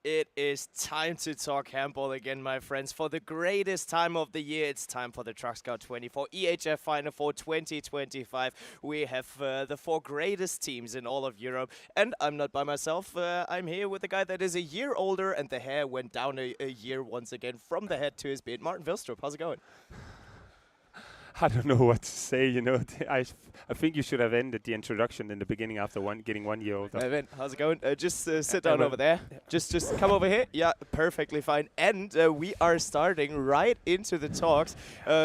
It is time to talk handball again, my friends. For the greatest time of the year, it's time for the TruckScout24 EHF Final 4 2025. We have the four greatest teams in all of Europe, and I'm not by myself. I'm here with a guy that is a year older, and the hair went down a year once again from the head to his beard. Martin Vilstrup, how's it going? I don't know what to say, you know. I think you should have ended the introduction in the beginning after getting 1 year older. Evan, how's it going? Just sit down over there. Just come over here. Yeah, perfectly fine. And we are starting right into the talks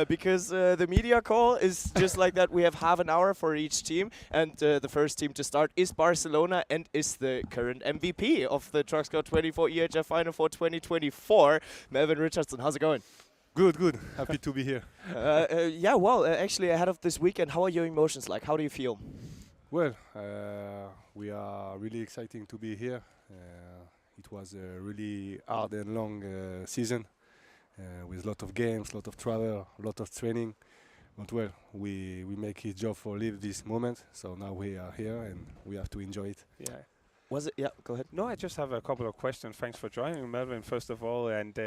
because the media call is just like that. We have half an hour for each team, and the first team to start is Barcelona and is the current MVP of the TruckScout24 EHF Final 4 2024. Melvin Richardson, how's it going? Good, good. Happy to be here. Yeah, well, actually, ahead of this weekend, how are your emotions like? How do you feel? Well, we are really exciting to be here. It was a really hard and long season with a lot of games, a lot of travel, a lot of training. But well, we make his job for live this moment. So now we are here and we have to enjoy it. Yeah. Was it? Yeah, go ahead. No, I just have a couple of questions. Thanks for joining, Melvin, first of all. And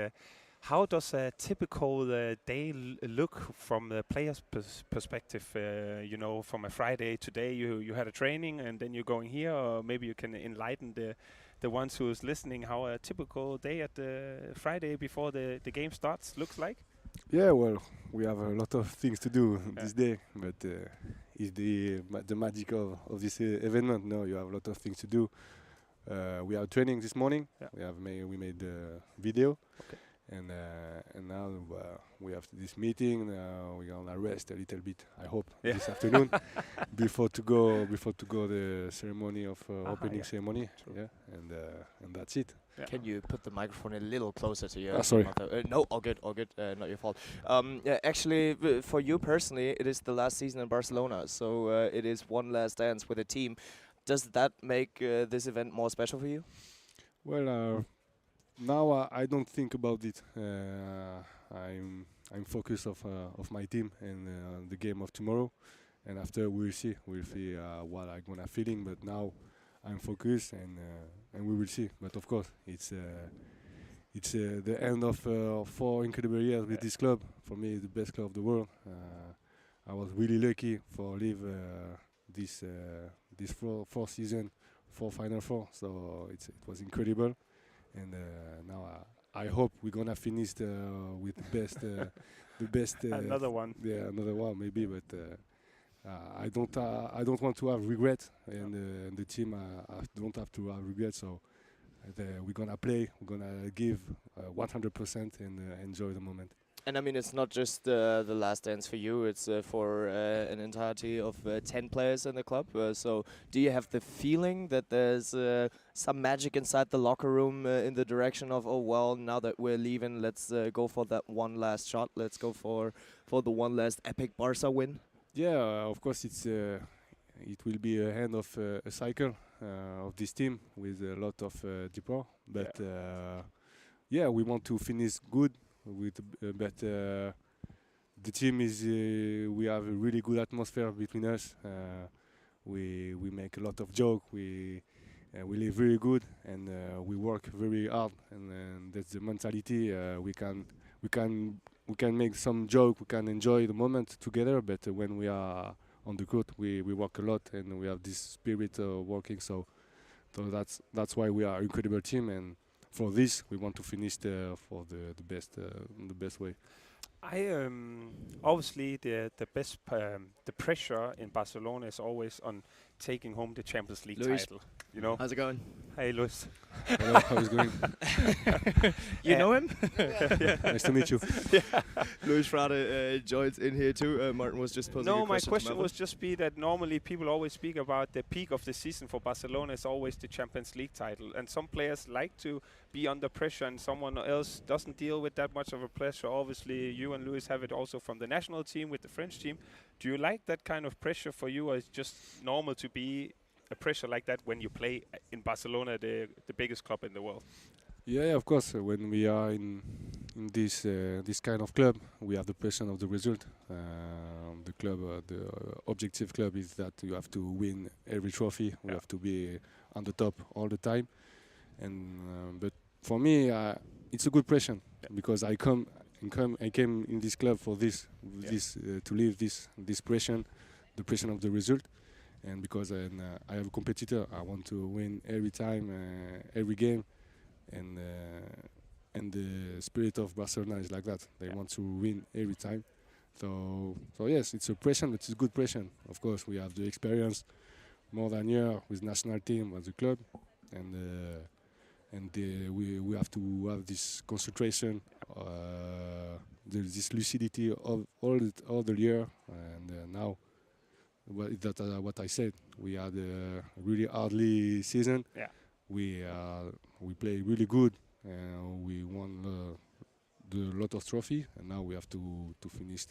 How does a typical day look from the player's perspective? You know, from a Friday today, you had a training and then you're going here, or maybe you can enlighten the ones who's listening how a typical day at the Friday before the game starts looks like. Yeah, well, we have a lot of things to do this day, but it's the magic of this event. No, you have a lot of things to do. We have training this morning. Yeah. We made the video. Okay. And now we have this meeting. We're gonna rest a little bit. I hope this afternoon before to go the ceremony of opening ceremony. True. Yeah, and that's it. Yeah. Can you put the microphone a little closer to your sorry. mouth? No, all good, not your fault. Yeah, actually, for you personally, it is the last season in Barcelona, so it is one last dance with a team. Does that make this event more special for you? Well, now I don't think about it. I'm focused of my team and the game of tomorrow, and after we'll see what I'm gonna feeling. But now I'm focused and we will see. But of course it's the end of 4 incredible years with this club. For me, it's the best club of the world. I was really lucky for live this 4 season, 4 Final 4. So it was incredible. And now I hope we're gonna finish with the best. Another one. Yeah, another one maybe, but I don't want to have regret, and the team don't have to have regret. So we're gonna play, we're gonna give 100% and enjoy the moment. And I mean, it's not just the last dance for you, it's for an entirety of 10 players in the club. So do you have the feeling that there's some magic inside the locker room in the direction of, oh, well, now that we're leaving, let's go for that one last shot. Let's go for the one last epic Barca win? Yeah, of course, it will be a end of a cycle of this team with a lot of depot. But yeah, we want to finish good. But the team is we have a really good atmosphere between us. We make a lot of joke. We live very good and we work very hard. And that's the mentality. We can make some joke. We can enjoy the moment together. But when we are on the court, we work a lot and we have this spirit working. So that's why we are an incredible team. And for this, we want to finish for the best way. Obviously the best the pressure in Barcelona is always on taking home the Champions League title. You know. How's it going? Hey, Luis. Hello, how is it going? You know him? Nice to meet you. Luis Frade joins in here too. Martin was just posing a No, my question question was just be that normally people always speak about the peak of the season for Barcelona is always the Champions League title, and some players like to be under pressure and someone else doesn't deal with that much of a pressure. Obviously you and Luis have it also from the national team with the French team. Do you like that kind of pressure for you, or is it just normal to be a pressure like that when you play in Barcelona, the biggest club in the world? Yeah, of course. When we are in this kind of club, we have the pressure of the result. The club, the objective club is that you have to win every trophy. We have to be on the top all the time. And but for me, it's a good pressure because I came in this club for this to live this pressure, the pressure of the result. And because I have a competitor, I want to win every time, every game, and the spirit of Barcelona is like that. They want to win every time. So yes, it's a pressure, but it's a good pressure. Of course, we have the experience more than a year with national team as a club, and we have to have this concentration, this lucidity of all the year, and now. Well, that's what I said. We had a really hardly season. Yeah. We play really good. We won the lot of trophy, and now we have to finish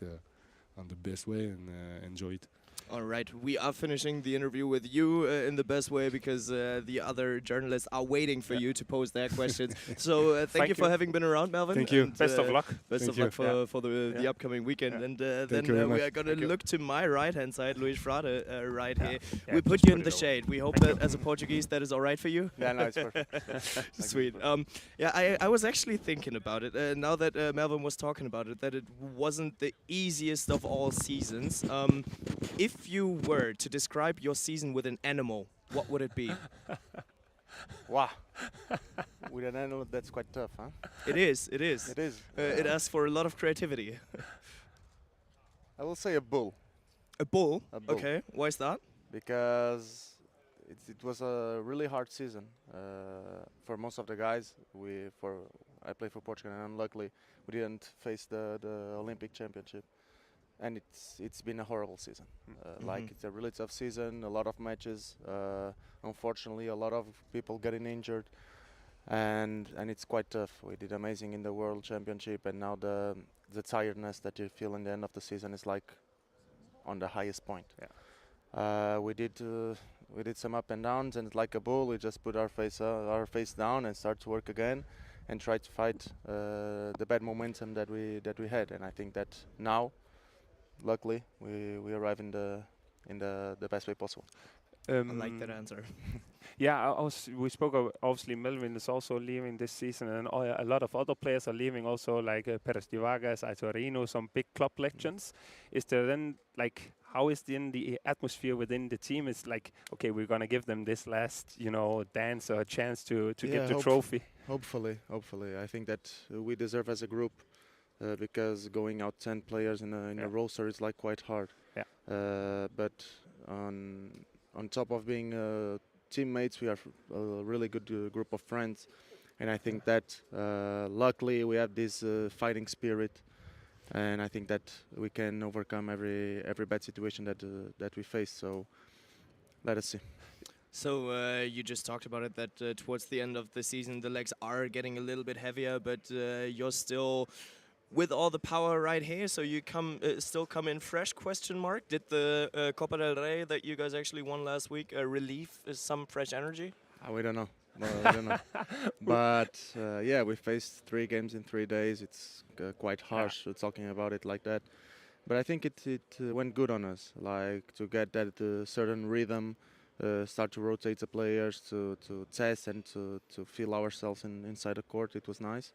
on the best way and enjoy it. All right, we are finishing the interview with you in the best way because the other journalists are waiting for you to pose their questions. So thank you for having been around, Melvin. Thank you. And, Best of luck. Best of luck for the upcoming weekend. And then we are going to look to my right-hand side, Luis Frade, right here. We put you in the shade. We hope that as a Portuguese that is all right for you. Yeah, no, it's perfect. Sweet. I was actually thinking about it, now that Melvin was talking about it, that it wasn't the easiest of all seasons. If you were to describe your season with an animal, what would it be? Wow. With an animal, that's quite tough, huh? It is. It is. It is. It asks for a lot of creativity. I will say a bull. A bull? A bull. Okay. Why is that? Because it was a really hard season for most of the guys. I play for Portugal, and unluckily we didn't face the Olympic Championship. And it's been a horrible season. Like, it's a really tough season, a lot of matches. Unfortunately, a lot of people getting injured, and it's quite tough. We did amazing in the World Championship, and now the tiredness that you feel in the end of the season is like on the highest point. Yeah. We did some up and downs, and like a bull, we just put our face down and start to work again, and try to fight the bad momentum that we had. And I think that now, luckily, we arrive in the best way possible. I like that answer. Yeah, we spoke obviously Melvin is also leaving this season, and a lot of other players are leaving also, like Perez de Vargas, Aitorino, some big club legends. Is there then, like, how is the atmosphere within the team? It's like, okay, we're going to give them this last, dance or a chance to get the trophy. Hopefully. I think that we deserve as a group, because going out 10 players in a roster is like quite hard. Yeah. But on top of being teammates, we are a really good group of friends, and I think that luckily we have this fighting spirit, and I think that we can overcome every bad situation that we face. So let us see. So you just talked about it, that towards the end of the season the legs are getting a little bit heavier, but you're still with all the power right here, so you still come in fresh, question mark. Did the Copa del Rey that you guys actually won last week relieve some fresh energy? We don't know. We don't know. But yeah, we faced 3 games in 3 days. It's quite harsh talking about it like that. But I think it went good on us, like to get that certain rhythm, start to rotate the players, to test and to feel ourselves inside the court. It was nice.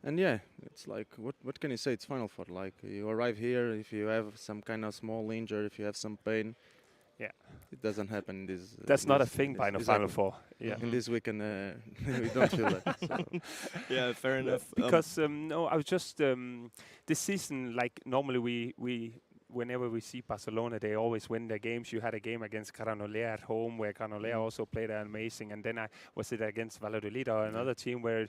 And yeah, it's like, what can you say? It's Final Four. Like, you arrive here, if you have some kind of small injury, if you have some pain, it doesn't happen in this. That's not a thing by the Final Four. Yeah. In this weekend, we don't feel that. So. Yeah, fair enough. Because no, I was just this season. Like, normally we whenever we see Barcelona, they always win their games. You had a game against Granollers at home where Granollers also played amazing, and then I was it against Valladolid or another team where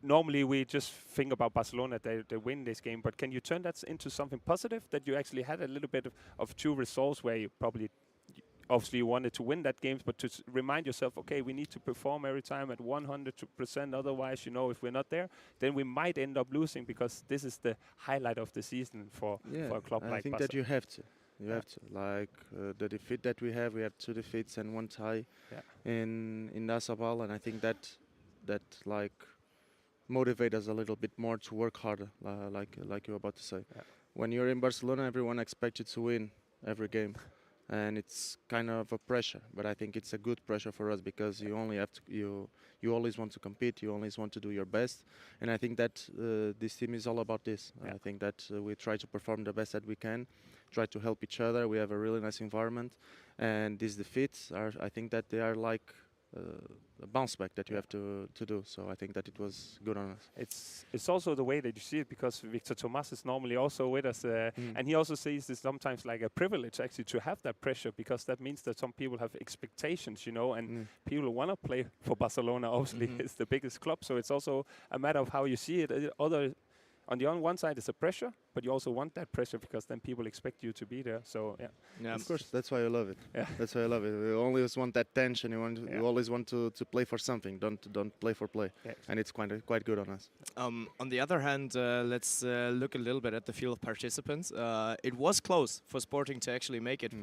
normally we just think about Barcelona, they win this game. But can you turn that into something positive, that you actually had a little bit of 2 results where you probably obviously you wanted to win that game, but to remind yourself, okay, we need to perform every time at 100%. Otherwise, if we're not there, then we might end up losing, because this is the highlight of the season for a club like Barca. I think that you have to. You have to. Like the defeat that we have 2 defeats and 1 tie in Nassau, and I think that like motivate us a little bit more to work harder, like you were about to say. Yeah. When you're in Barcelona, everyone expects you to win every game. And it's kind of a pressure, but I think it's a good pressure for us, because you only have to, you always want to compete, you always want to do your best, and I think that this team is all about this. I think that we try to perform the best that we can, try to help each other. We have a really nice environment, and these defeats I think that they are like a bounce back that you have to do. So I think that it was good on us. It's also the way that you see it, because Victor Thomas is normally also with us, and he also sees this sometimes like a privilege actually to have that pressure, because that means that some people have expectations, and people want to play for Barcelona. Obviously, it's the biggest club, so it's also a matter of how you see it. On the one side, it's a pressure, but you also want that pressure because then people expect you to be there. So yeah, Of course, that's why I love it. Yeah. That's why I love it. You always want that tension. You always want to play for something. Don't play for play. Yeah. And it's quite good on us. On the other hand, let's look a little bit at the field of participants. It was close for Sporting to actually make it.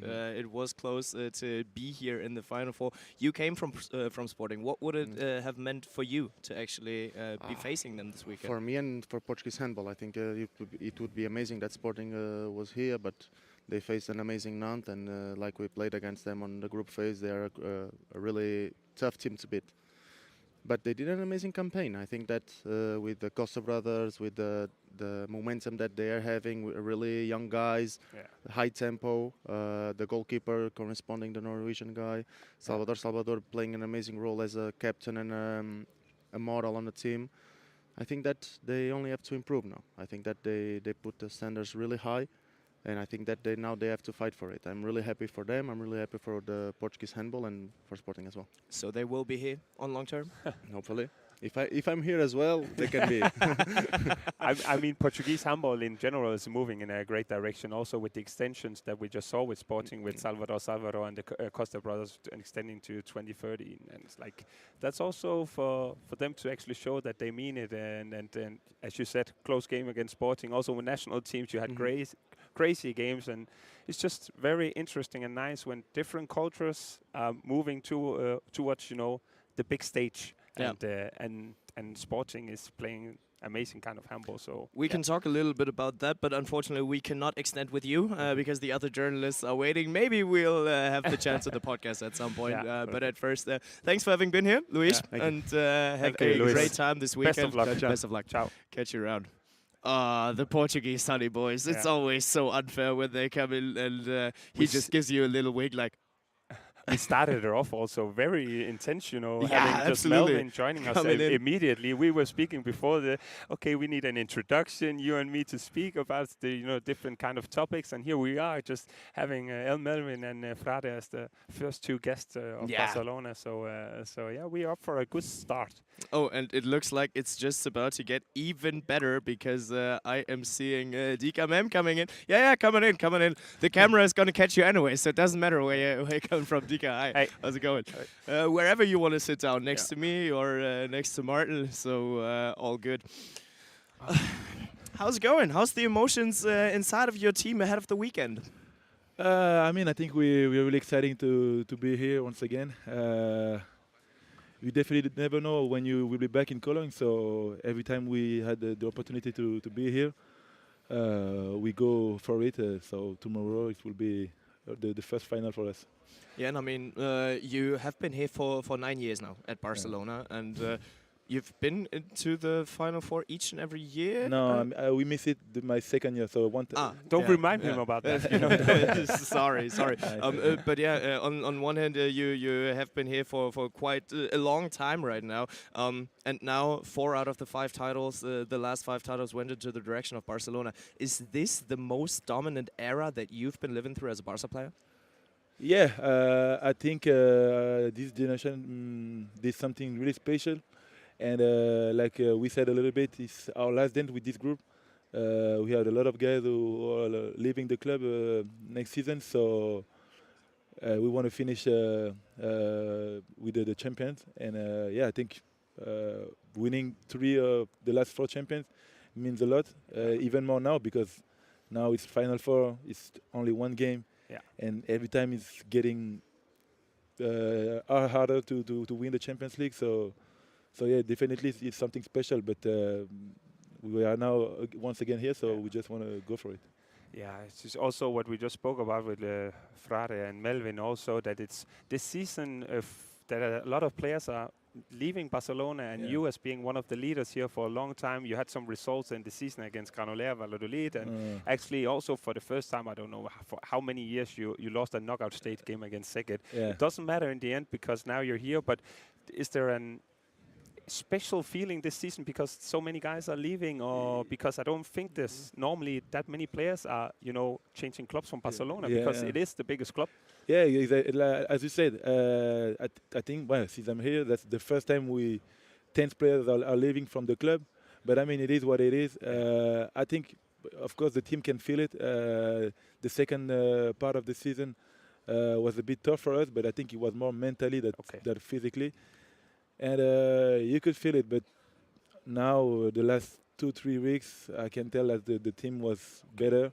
It was close to be here in the Final Four. You came from Sporting. What would it have meant for you to actually be facing them this weekend? For me and for Portuguese handball, I think it would be amazing that Sporting was here, but they faced an amazing Nantes, and like we played against them on the group phase, they are a really tough team to beat. But they did an amazing campaign. I think that with the Costa brothers, with the momentum that they are having, with really young guys, high tempo, the goalkeeper corresponding the Norwegian guy, Salvador playing an amazing role as a captain and a model on the team. I think that they only have to improve now. I think that they put the standards really high, and I think that now they have to fight for it. I'm really happy for them. I'm really happy for the Portuguese handball and for Sporting as well. So they will be here on long term? Hopefully. If I'm here as well, they can be. I mean, Portuguese handball in general is moving in a great direction. Also with the extensions that we just saw with Sporting, with Salvador and the Costa brothers extending to 2030, and it's like that's also for them to actually show that they mean it. And as you said, close game against Sporting. Also with national teams, you had crazy games, and it's just very interesting and nice when different cultures are moving towards the big stage. And Sporting is playing amazing kind of handball. So we can talk a little bit about that, but unfortunately we cannot extend with you because the other journalists are waiting. Maybe we'll have the chance at the podcast at some point. But at first, thanks for having been here, Luis, and have a great time this weekend. Best of luck. Best of luck. Ciao. Catch you around. The Portuguese honey boys. It's always so unfair when they come in and he just gives you a little wink like. We started it off also very intense, having just absolutely. Melvin joining us immediately. We were speaking before we need an introduction, you and me, to speak about the different kind of topics, and here we are just having El Melvin and Frade as the first two guests of Barcelona. So yeah, we are up for a good start. Oh, and it looks like it's just about to get even better because I am seeing Dika Mem coming in. Yeah, coming in. The camera is going to catch you anyway, so it doesn't matter where you're coming from. Dika, hi. Hey. How's it going? Wherever you want to sit down, next to me or next to Martin, so all good. How's it going? How's the emotions inside of your team ahead of the weekend? I think we're really excited to be here once again. We definitely never know when you will be back in Cologne, so every time we had the opportunity to be here, we go for it. So tomorrow it will be the first final for us. Yeah, and you have been here for 9 years now at Barcelona, and you've been into the Final Four each and every year? No, we missed it my second year, so don't remind him about that. Sorry. But yeah, on one hand, you have been here for quite a long time right now, and now 4 out of the 5 titles, the last 5 titles went into the direction of Barcelona. Is this the most dominant era that you've been living through as a Barca player? Yeah, I think this generation did something really special. And like we said a little bit, it's our last dance with this group. We have a lot of guys who are leaving the club next season, so we want to finish with the champions. And I think winning 3 of the last 4 champions means a lot, even more now because now it's Final Four, it's only 1 game, and every time it's getting harder to win the Champions League. So yeah, definitely it's something special, but we are now once again here, so we just want to go for it. Yeah, it's just also what we just spoke about with Frade and Melvin also, that it's this season that a lot of players are leaving Barcelona, and you as being one of the leaders here for a long time, you had some results in the season against Granollers, Valladolid, and actually also for the first time, I don't know for how many years you lost a knockout stage game against Szeged. It doesn't matter in the end because now you're here, but is there an special feeling this season because so many guys are leaving, or because I don't think there's normally that many players are changing clubs from Barcelona because it is the biggest club? Yeah, exactly. As you said, I think since I'm here, that's the first time 10 players are leaving from the club. But I mean, it is what it is. I think of course, the team can feel it. The second part of the season was a bit tough for us, but I think it was more mentally than physically. And you could feel it, but now the last 2-3 weeks, I can tell that the team was better,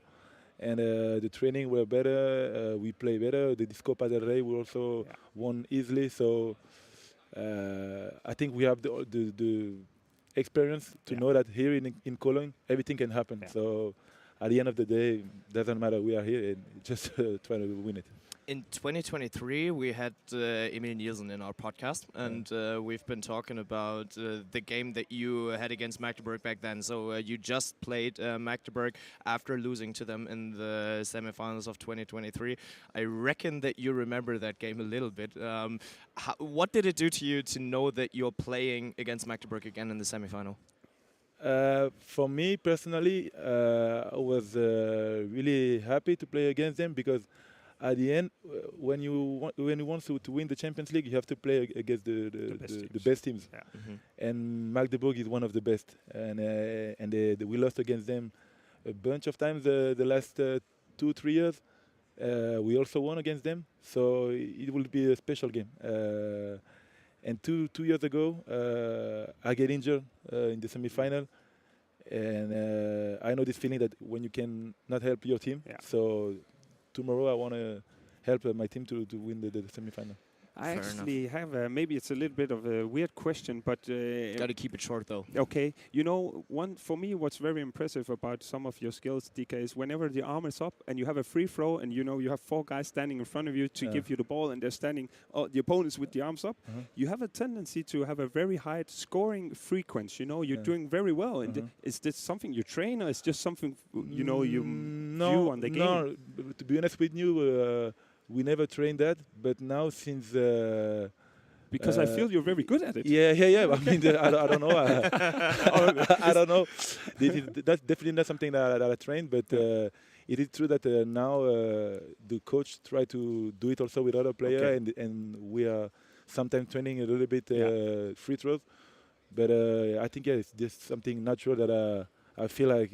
and the training were better. We play better. The Copa del Rey we also won easily. So I think we have the experience to know that here in Cologne everything can happen. So at the end of the day, doesn't matter. We are here and just trying to win it. In 2023, we had Emil Nielsen in our podcast, and we've been talking about the game that you had against Magdeburg back then. So you just played Magdeburg after losing to them in the semifinals of 2023. I reckon that you remember that game a little bit. What did it do to you to know that you're playing against Magdeburg again in the semifinal? For me personally, I was really happy to play against them because at the end, when you want to win the Champions League, you have to play against the best teams. Yeah. And Magdeburg is one of the best. And we lost against them a bunch of times the last 2-3 years. We also won against them, so it will be a special game. And two years ago, I get injured in the semi-final. And I know this feeling that when you can not help your team. So tomorrow I want to help my team to win the semi-final. I actually have maybe it's a little bit of a weird question, but got to keep it short though. Okay, you know, for me, what's very impressive about some of your skills, DK, is whenever the arm is up and you have a free throw, and you know you have 4 guys standing in front of you to give you the ball, and they're standing, the opponents with the arms up. You have a tendency to have a very high scoring frequency. You know, you're doing very well. And is this something you train, or is just something you know you view on the game? No, to be honest with you. We never trained that, but now since because I feel you're very good at it. Yeah. I mean, I don't know. I don't know. That's definitely not something that I trained, but it is true that now the coach try to do it also with other players, and we are sometimes training a little bit free throws. But I think it's just something natural that I feel like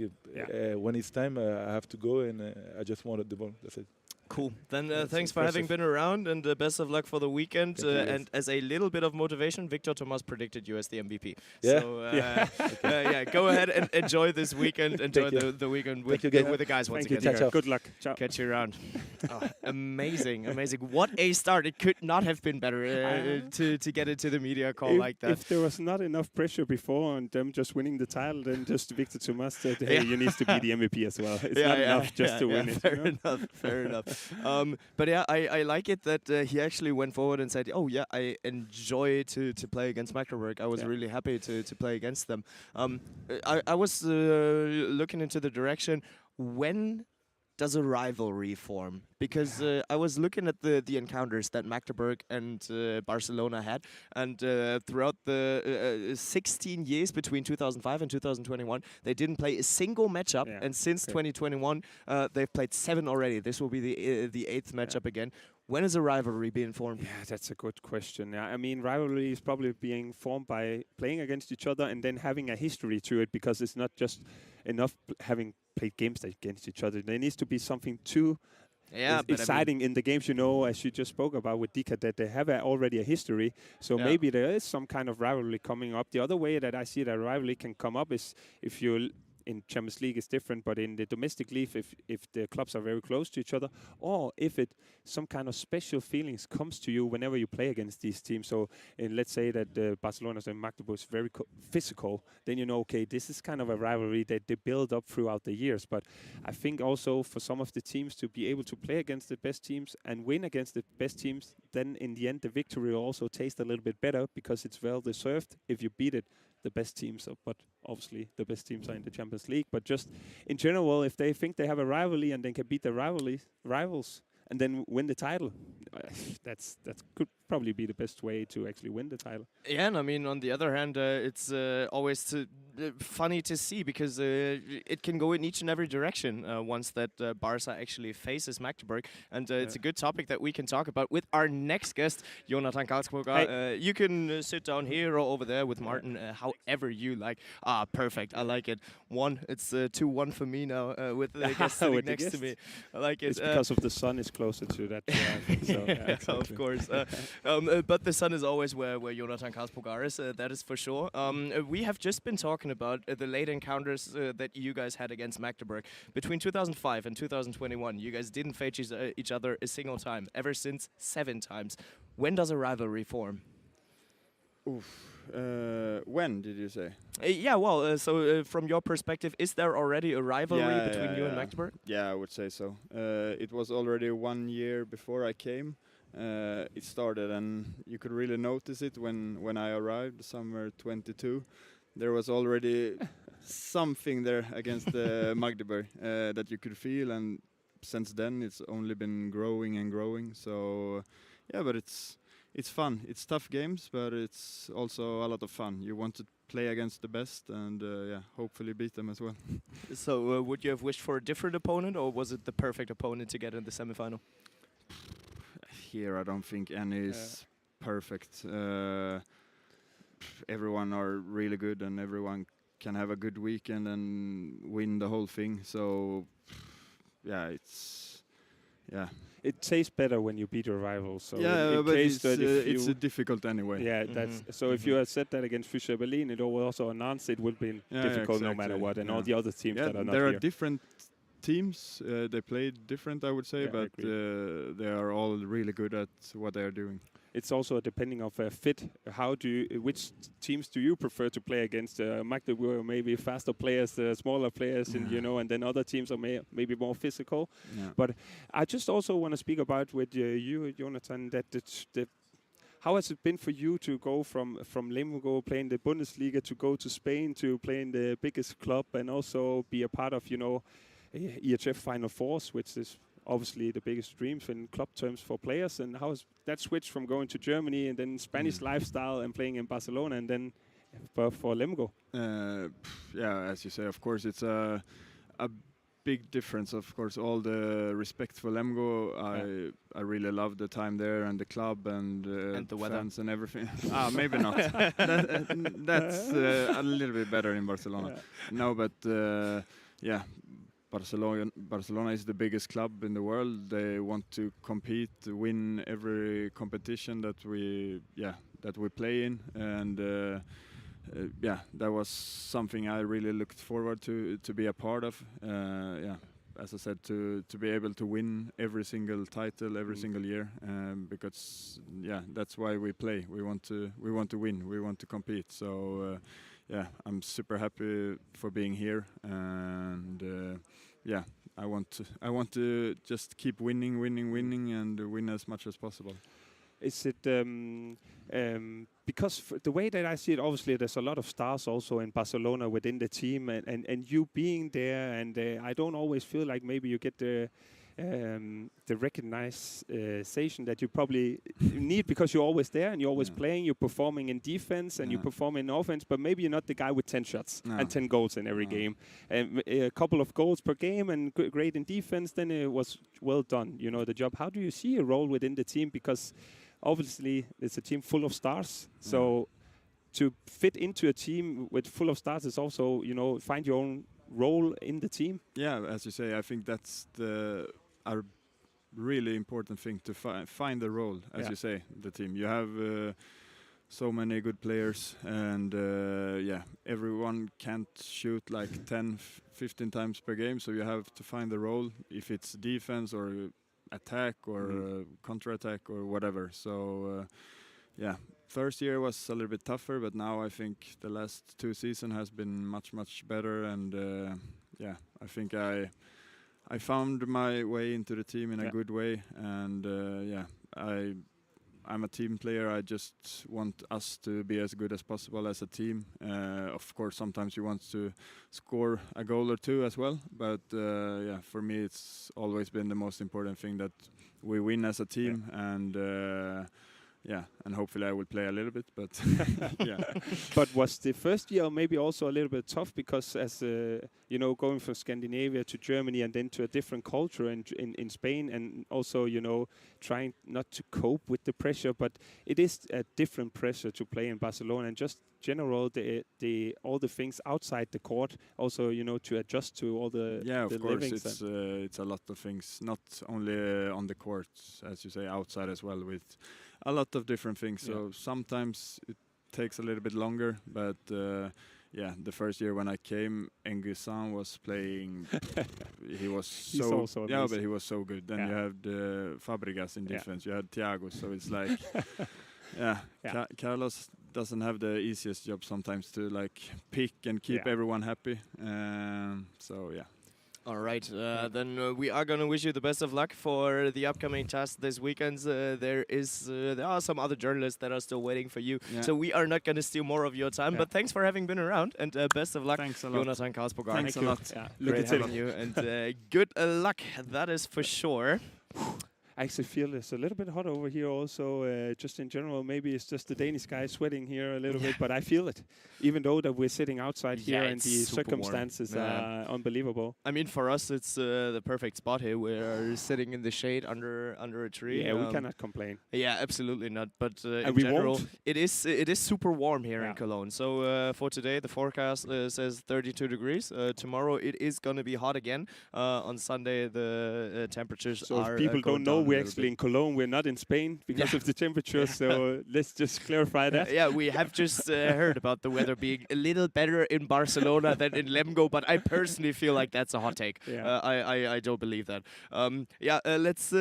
when it's time, I have to go, and I just wanted the ball. That's it. Cool. Then thanks for having been around, and best of luck for the weekend. And as a little bit of motivation, Victor Thomas predicted you as the MVP. Yeah. So go ahead and enjoy this weekend. Enjoy the weekend with the guys once again. Ciao. Good luck. Ciao. Catch you around. Amazing. What a start. It could not have been better to get into the media call like that. If there was not enough pressure before and them just winning the title, then just Victor Thomas said, hey, you need to be the MVP as well. It's not enough just to win it. Fair enough. But yeah, I like it that he actually went forward and said, oh yeah, I enjoy to play against Magdeburg. I was really happy to play against them. I was looking into the direction, when does a rivalry form? Because I was looking at the encounters that Magdeburg and Barcelona had, and throughout the 16 years between 2005 and 2021, they didn't play a single matchup, and since 2021, they've played 7 already. This will be the 8th matchup again. When is a rivalry being formed? Yeah, that's a good question. I mean, rivalry is probably being formed by playing against each other and then having a history to it, because it's not just enough having played games against each other. There needs to be something too exciting in the games, you know, as you just spoke about with Dika, that they have already a history. So maybe there is some kind of rivalry coming up. The other way that I see that rivalry can come up is if you in Champions League is different, but in the domestic league, if the clubs are very close to each other, or if some kind of special feelings comes to you whenever you play against these teams. So, let's say that Barcelona and Magdeburg is very physical, then you know, okay, this is kind of a rivalry that they build up throughout the years. But I think also for some of the teams to be able to play against the best teams and win against the best teams, then in the end the victory will also taste a little bit better, because it's well deserved if you beat the best teams. But obviously the best teams are in the Champions League. But just in general, if they think they have a rivalry and they can beat the rivals and then win the title, that could probably be the best way to actually win the title. Yeah, and I mean, on the other hand, it's always funny to see because it can go in each and every direction once that Barca actually faces Magdeburg. And it's a good topic that we can talk about with our next guest, Jonathan Karlsburger. You can sit down here or over there with Martin, however you like. Ah, perfect. I like it. It's 2-1 for me now with the guest sitting next to me. I like it. It's because of the sun is closer to that. So, exactly. Of course. But the sun is always where Jonathan Karlsburger is. That is for sure. We have just been talking about the late encounters that you guys had against Magdeburg. Between 2005 and 2021, you guys didn't face each other a single time. Ever since 7 times. When does a rivalry form? When did you say? So from your perspective, is there already a rivalry between you and Magdeburg? Yeah, I would say so. It was already 1 year before I came. It started, and you could really notice it when I arrived, summer 22. There was already something there against Magdeburg that you could feel, and since then it's only been growing and growing. So, yeah, but it's fun. It's tough games, but it's also a lot of fun. You want to play against the best and hopefully beat them as well. So would you have wished for a different opponent, or was it the perfect opponent to get in the semifinal? Here I don't think any is perfect. Everyone are really good and everyone can have a good weekend and win the whole thing. So it tastes better when you beat your rival. So but it's difficult anyway. Yeah, that's so. If you had said that against Fischer Berlin, it will also announce it would be difficult no matter what, and all the other teams that are not there here. are different teams. They play different, I would say, but they are all really good at what they are doing. It's also depending of fit. Which teams do you prefer to play against? Magdeburg, maybe faster players, smaller players, and then other teams are maybe more physical. Yeah. But I just also want to speak about with you, Jonathan, that how has it been for you to go from Lemgo playing the Bundesliga to go to Spain to play in the biggest club and also be a part of EHF FINAL4, which is obviously the biggest dreams in club terms for players, and how has that switch from going to Germany and then Spanish lifestyle and playing in Barcelona and then for Lemgo? As you say, of course, it's a big difference. Of course, all the respect for Lemgo. I really love the time there and the club and the weather fans and everything. Maybe not. That's a little bit better in Barcelona. No, but Barcelona is the biggest club in the world. They want to compete, win every competition that we play in, and that was something I really looked forward to be a part of. As I said, to be able to win every single title every single year, because that's why we play. We want to win. We want to compete. So. I'm super happy for being here, and I want to just keep winning, and win as much as possible. Is it because the way that I see it, obviously there's a lot of stars also in Barcelona within the team, and you being there, and I don't always feel like maybe you get the recognition that you probably need, because you're always there and you're always playing, you're performing in defense and you perform in offense, but maybe you're not the guy with 10 shots and 10 goals in every game. And a couple of goals per game and great in defense, then it was well done, the job. How do you see your role within the team? Because obviously it's a team full of stars, so to fit into a team with full of stars is also, find your own role in the team. Yeah, as you say, I think that's a really important thing to find the role, as you say, the team. You have so many good players, and everyone can't shoot like 10, 15 times per game, so you have to find the role, if it's defense or attack or counter-attack or whatever. So first year was a little bit tougher, but now I think the last 2 seasons has been much better, and I think I found my way into the team in a good way, and I'm a team player. I just want us to be as good as possible as a team. Of course, sometimes you want to score a goal or two as well, but for me it's always been the most important thing that we win as a team, and yeah, and hopefully I will play a little bit, but yeah. But was the first year maybe also a little bit tough because as you know, going from Scandinavia to Germany and then to a different culture in Spain, and also, you know, trying not to cope with the pressure, but it is a different pressure to play in Barcelona, and just general all the things outside the court, also, you know, to adjust to all the of course livings it's a lot of things, not only on the court, as you say, outside as well, with a lot of different things. So sometimes it takes a little bit longer, but yeah, the first year when I came, Nguyen was playing. He was so but he was so good. Then you have the Fabregas in defense. You had Thiago, so it's like Carlos doesn't have the easiest job sometimes to like pick and keep everyone happy. So yeah. All right, then we are going to wish you the best of luck for the upcoming task this weekend. There are some other journalists that are still waiting for you, so we are not going to steal more of your time. But thanks for having been around, and best of luck. Thanks a lot. Jonathan Karlsborg. Thanks a lot. Great having you, and good luck. That is for sure. I actually feel it's a little bit hot over here also, just in general. Maybe it's just the Danish guy sweating here a little bit, but I feel it. Even though that we're sitting outside here and the circumstances are unbelievable. I mean, for us, it's the perfect spot here. We're sitting in the shade under a tree. Yeah, we cannot complain. Yeah, absolutely not. But in we general, won't. it is super warm here in Cologne. So for today, the forecast says 32 degrees. Tomorrow, it is going to be hot again. On Sunday, the temperatures are So if people don't know, we're actually in Cologne. We're not in Spain because of the temperature. So let's just clarify that. Yeah, we have just heard about the weather being a little better in Barcelona than in Lemgo, but I personally feel like that's a hot take. I don't believe that. Let's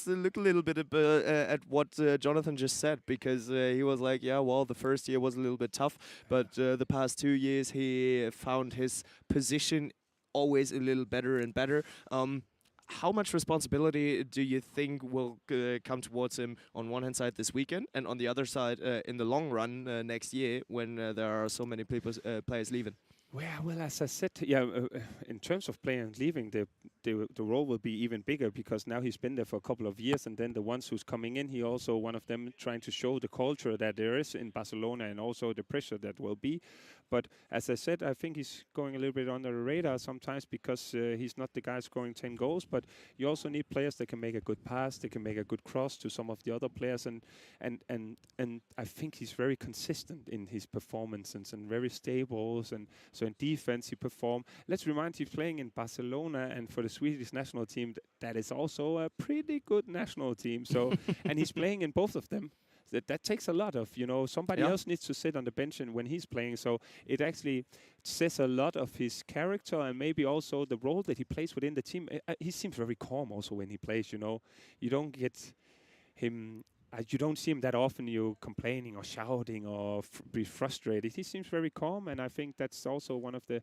look a little bit at what Jonathan just said, because he was like, the first year was a little bit tough, but the past 2 years he found his position always a little better and better. How much responsibility do you think will come towards him on one hand side this weekend, and on the other side in the long run next year when there are so many players leaving? Well, as I said, in terms of players leaving, the role will be even bigger, because now he's been there for a couple of years, and then the ones who's coming in, he also one of them trying to show the culture that there is in Barcelona, and also the pressure that will be. But as I said, I think he's going a little bit under the radar sometimes, because he's not the guy scoring 10 goals, but you also need players that can make a good pass, they can make a good cross to some of the other players, and I think he's very consistent in his performances and very stable, and so in defense he performed. Let's remind you, he's playing in Barcelona, and for the Swedish national team, that is also a pretty good national team. So and he's playing in both of them. That takes a lot of, somebody else needs to sit on the bench and when he's playing. So it actually says a lot of his character, and maybe also the role that he plays within the team. He seems very calm also when he plays, You don't get him... you don't see him that often, complaining or shouting or be frustrated. He seems very calm, and I think that's also one of the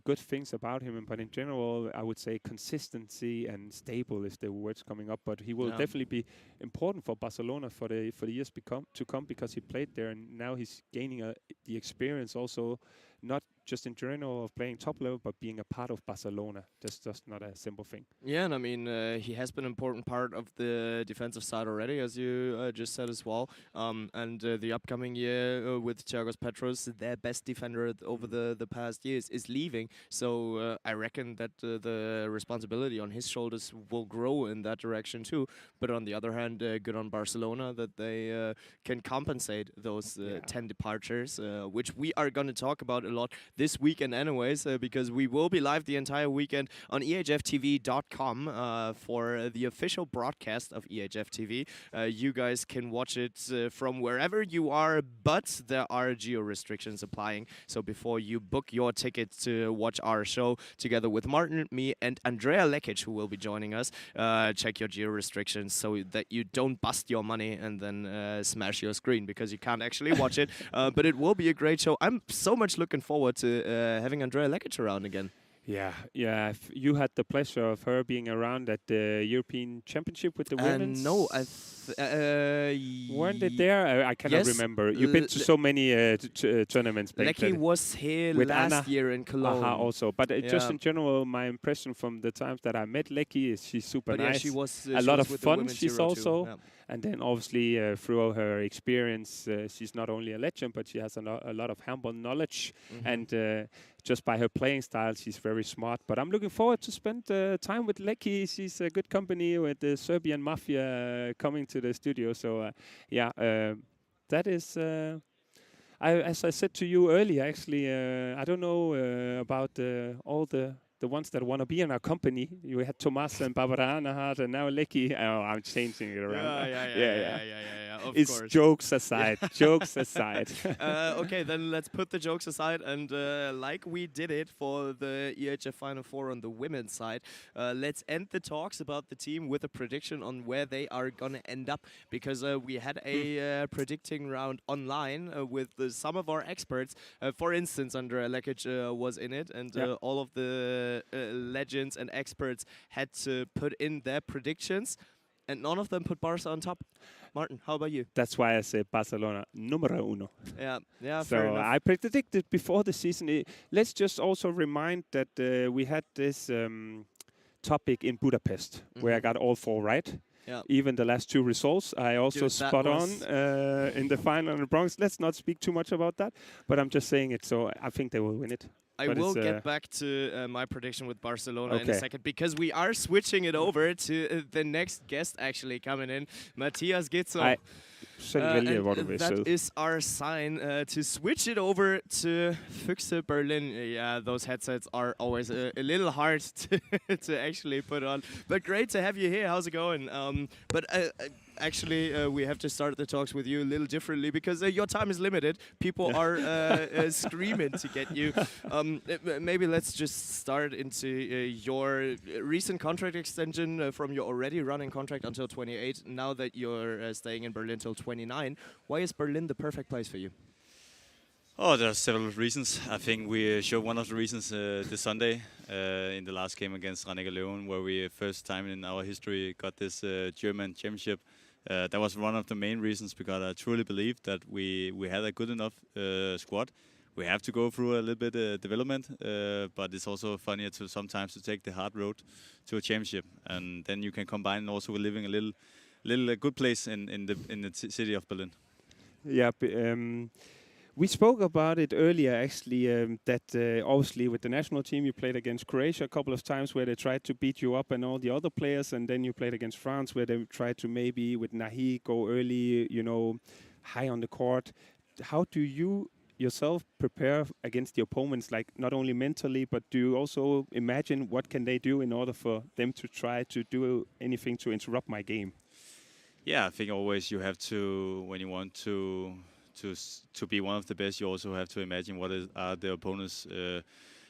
good things about him. But in general, I would say consistency and stable is the words coming up. But he will definitely be important for Barcelona for the years to come, because he played there, and now he's gaining the experience also, not just in general of playing top level, but being a part of Barcelona. That's just not a simple thing. Yeah, and I mean, he has been an important part of the defensive side already, as you just said as well. And the upcoming year with Thiago Petros, their best defender over the past years, is leaving. So I reckon that the responsibility on his shoulders will grow in that direction too. But on the other hand, good on Barcelona that they can compensate those 10 departures, which we are going to talk about a lot this weekend anyways, because we will be live the entire weekend on EHFTV.com for the official broadcast of EHF TV. You guys can watch it from wherever you are, but there are geo restrictions applying. So before you book your ticket to watch our show together with Martin, me, and Andrea Lekic, who will be joining us, check your geo restrictions so that you don't bust your money and then smash your screen, because you can't actually watch it. But it will be a great show. I'm so much looking forward to having Andrea Lekic around again. Yeah. You had the pleasure of her being around at the European Championship with the women's. No, weren't they there? I cannot yes, remember. You've been to so many tournaments. Lecky was here with last Anna. year in Cologne. Also, but just in general, my impression from the times that I met Lecky is she's super nice. Yeah, she was a lot of with fun. the She's Euro also, too. and then obviously through her experience, she's not only a legend, but she has a lot of handball knowledge, and just by her playing style, she's very smart. But I'm looking forward to spend time with Lecky. She's a good company with the Serbian Mafia coming to the studio. So that is. As I said to you earlier, actually, I don't know about all the ones that want to be in our company. You had Tomas and Barbara Anahart, and now Lecky. Oh, I'm changing it around. Yeah. Of it's course. jokes aside. Jokes aside. Okay, then let's put the jokes aside, and like we did it for the EHF Final4 on the women's side, let's end the talks about the team with a prediction on where they are gonna end up, because we had a predicting round online with some of our experts. For instance, Andrea Lekic was in it, and all of the legends and experts had to put in their predictions, and none of them put Barca on top. Martin, how about you? That's why I say Barcelona numero uno. Yeah. So fair enough. I predicted before the season. Let's just also remind that we had this topic in Budapest where I got all 4 right. Yeah. Even the last 2 results, I also spot on in the final in the Bronx. Let's not speak too much about that, but I'm just saying it. So I think they will win it. I will get back to my prediction with Barcelona in a second, because we are switching it over to the next guest actually coming in, Matthias Gitzel. That is our sign to switch it over to Füchse Berlin. Yeah, those headsets are always a little hard to actually put on. But great to have you here. How's it going? Actually, we have to start the talks with you a little differently, because your time is limited. People are screaming to get you. Maybe let's just start into your recent contract extension from your already running contract until 28. Now that you're staying in Berlin till 29, why is Berlin the perfect place for you? Oh, there are several reasons. I think we showed one of the reasons this Sunday in the last game against Rhein Leon, where we first time in our history got this German championship. That was one of the main reasons, because I truly believe that we had a good enough squad. We have to go through a little bit of development, but it's also funnier to sometimes to take the hard road to a championship, and then you can combine also with living a little good place in the city of Berlin. Yeah. We spoke about it earlier, actually, that obviously with the national team you played against Croatia a couple of times where they tried to beat you up and all the other players, and then you played against France where they tried to maybe with Nahi go early, high on the court. How do you yourself prepare against the opponents, like not only mentally, but do you also imagine what can they do in order for them to try to do anything to interrupt my game? Yeah, I think always you have to, when you want to be one of the best, you also have to imagine what are the opponent's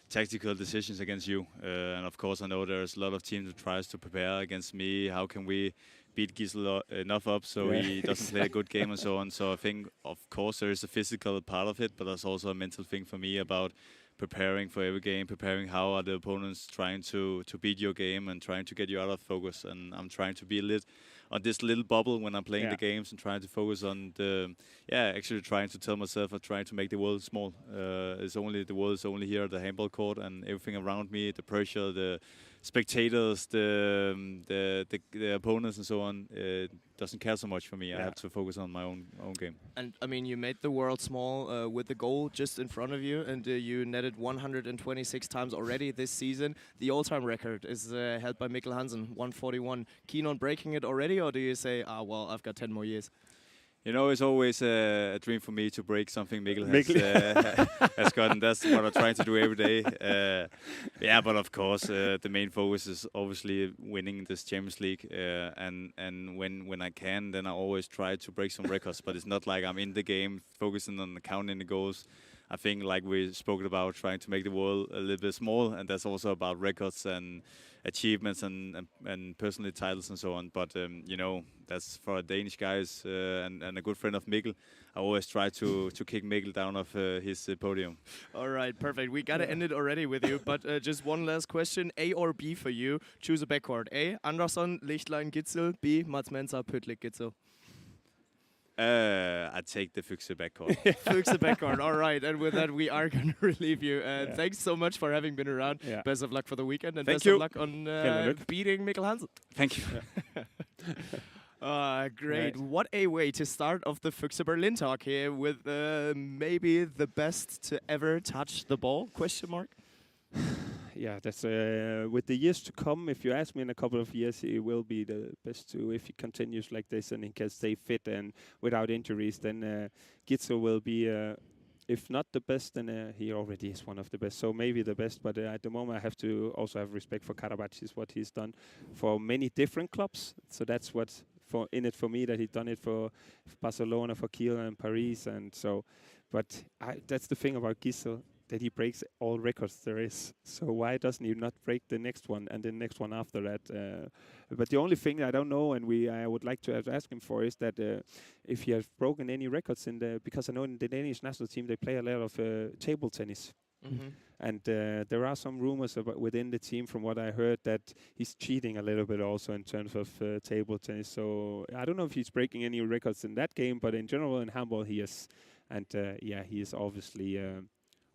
tactical decisions against you. And of course, I know there's a lot of teams who tries to prepare against me. How can we beat Gisela enough up so he doesn't play a good game and so on. So I think, of course, there is a physical part of it, but there's also a mental thing for me about preparing for every game, preparing how are the opponents trying to beat your game and trying to get you out of focus. And I'm trying to be a little on this little bubble when I'm playing the games and trying to focus on actually trying to tell myself or trying to make the world small. The world is only here at the handball court, and everything around me, the pressure, the spectators, the opponents and so on, doesn't care so much for me. I have to focus on my own game. And I mean, you made the world small with the goal just in front of you, and you netted 126 times already this season. The all-time record is held by Mikkel Hansen, 141. Keen on breaking it already, or do you say, well, I've got 10 more years? You know, it's always a dream for me to break something Mikkel has gotten. That's what I'm trying to do every day. But of course, the main focus is obviously winning this Champions League. And when I can, then I always try to break some records. But it's not like I'm in the game focusing on counting the goals. I think, like we spoke about, trying to make the world a little bit small, and that's also about records and achievements and personal titles and so on. But you know, that's for Danish guys and a good friend of Mikkel. I always try to kick Mikkel down off his podium. All right, perfect. We got to end it already with you, but just one last question. A or B for you? Choose a backcourt. A, Andersson, Lichtlein, Gitzel. B, Mats Mensa, Püttlik, Gitzel. I take the Füchse backcourt. Füchse backcourt. All right, and with that, we are going to relieve you. Thanks so much for having been around. Best of luck for the weekend, and best of luck on beating Mikkel Hansen. Thank you. Great. What a way to start off the Füchse Berlin talk here with maybe the best to ever touch the ball, question mark? Yeah, that's with the years to come. If you ask me in a couple of years, he will be the best too. If he continues like this and he can stay fit and without injuries, then Gitzel will be, if not the best, then he already is one of the best. So maybe the best, but at the moment I have to also have respect for Karabatic, what he's done for many different clubs. So that's what's in it for me, that he's done it for Barcelona, for Kiel and Paris, and so. But that's the thing about Gitzel, that he breaks all records there is. So why doesn't he not break the next one and the next one after that? But the only thing I don't know, and I would like to ask him for, is that if he has broken any records because I know in the Danish national team they play a lot of table tennis. Mm-hmm. And there are some rumors about within the team, from what I heard, that he's cheating a little bit also in terms of table tennis. So I don't know if he's breaking any records in that game, but in general in handball he is. And he is obviously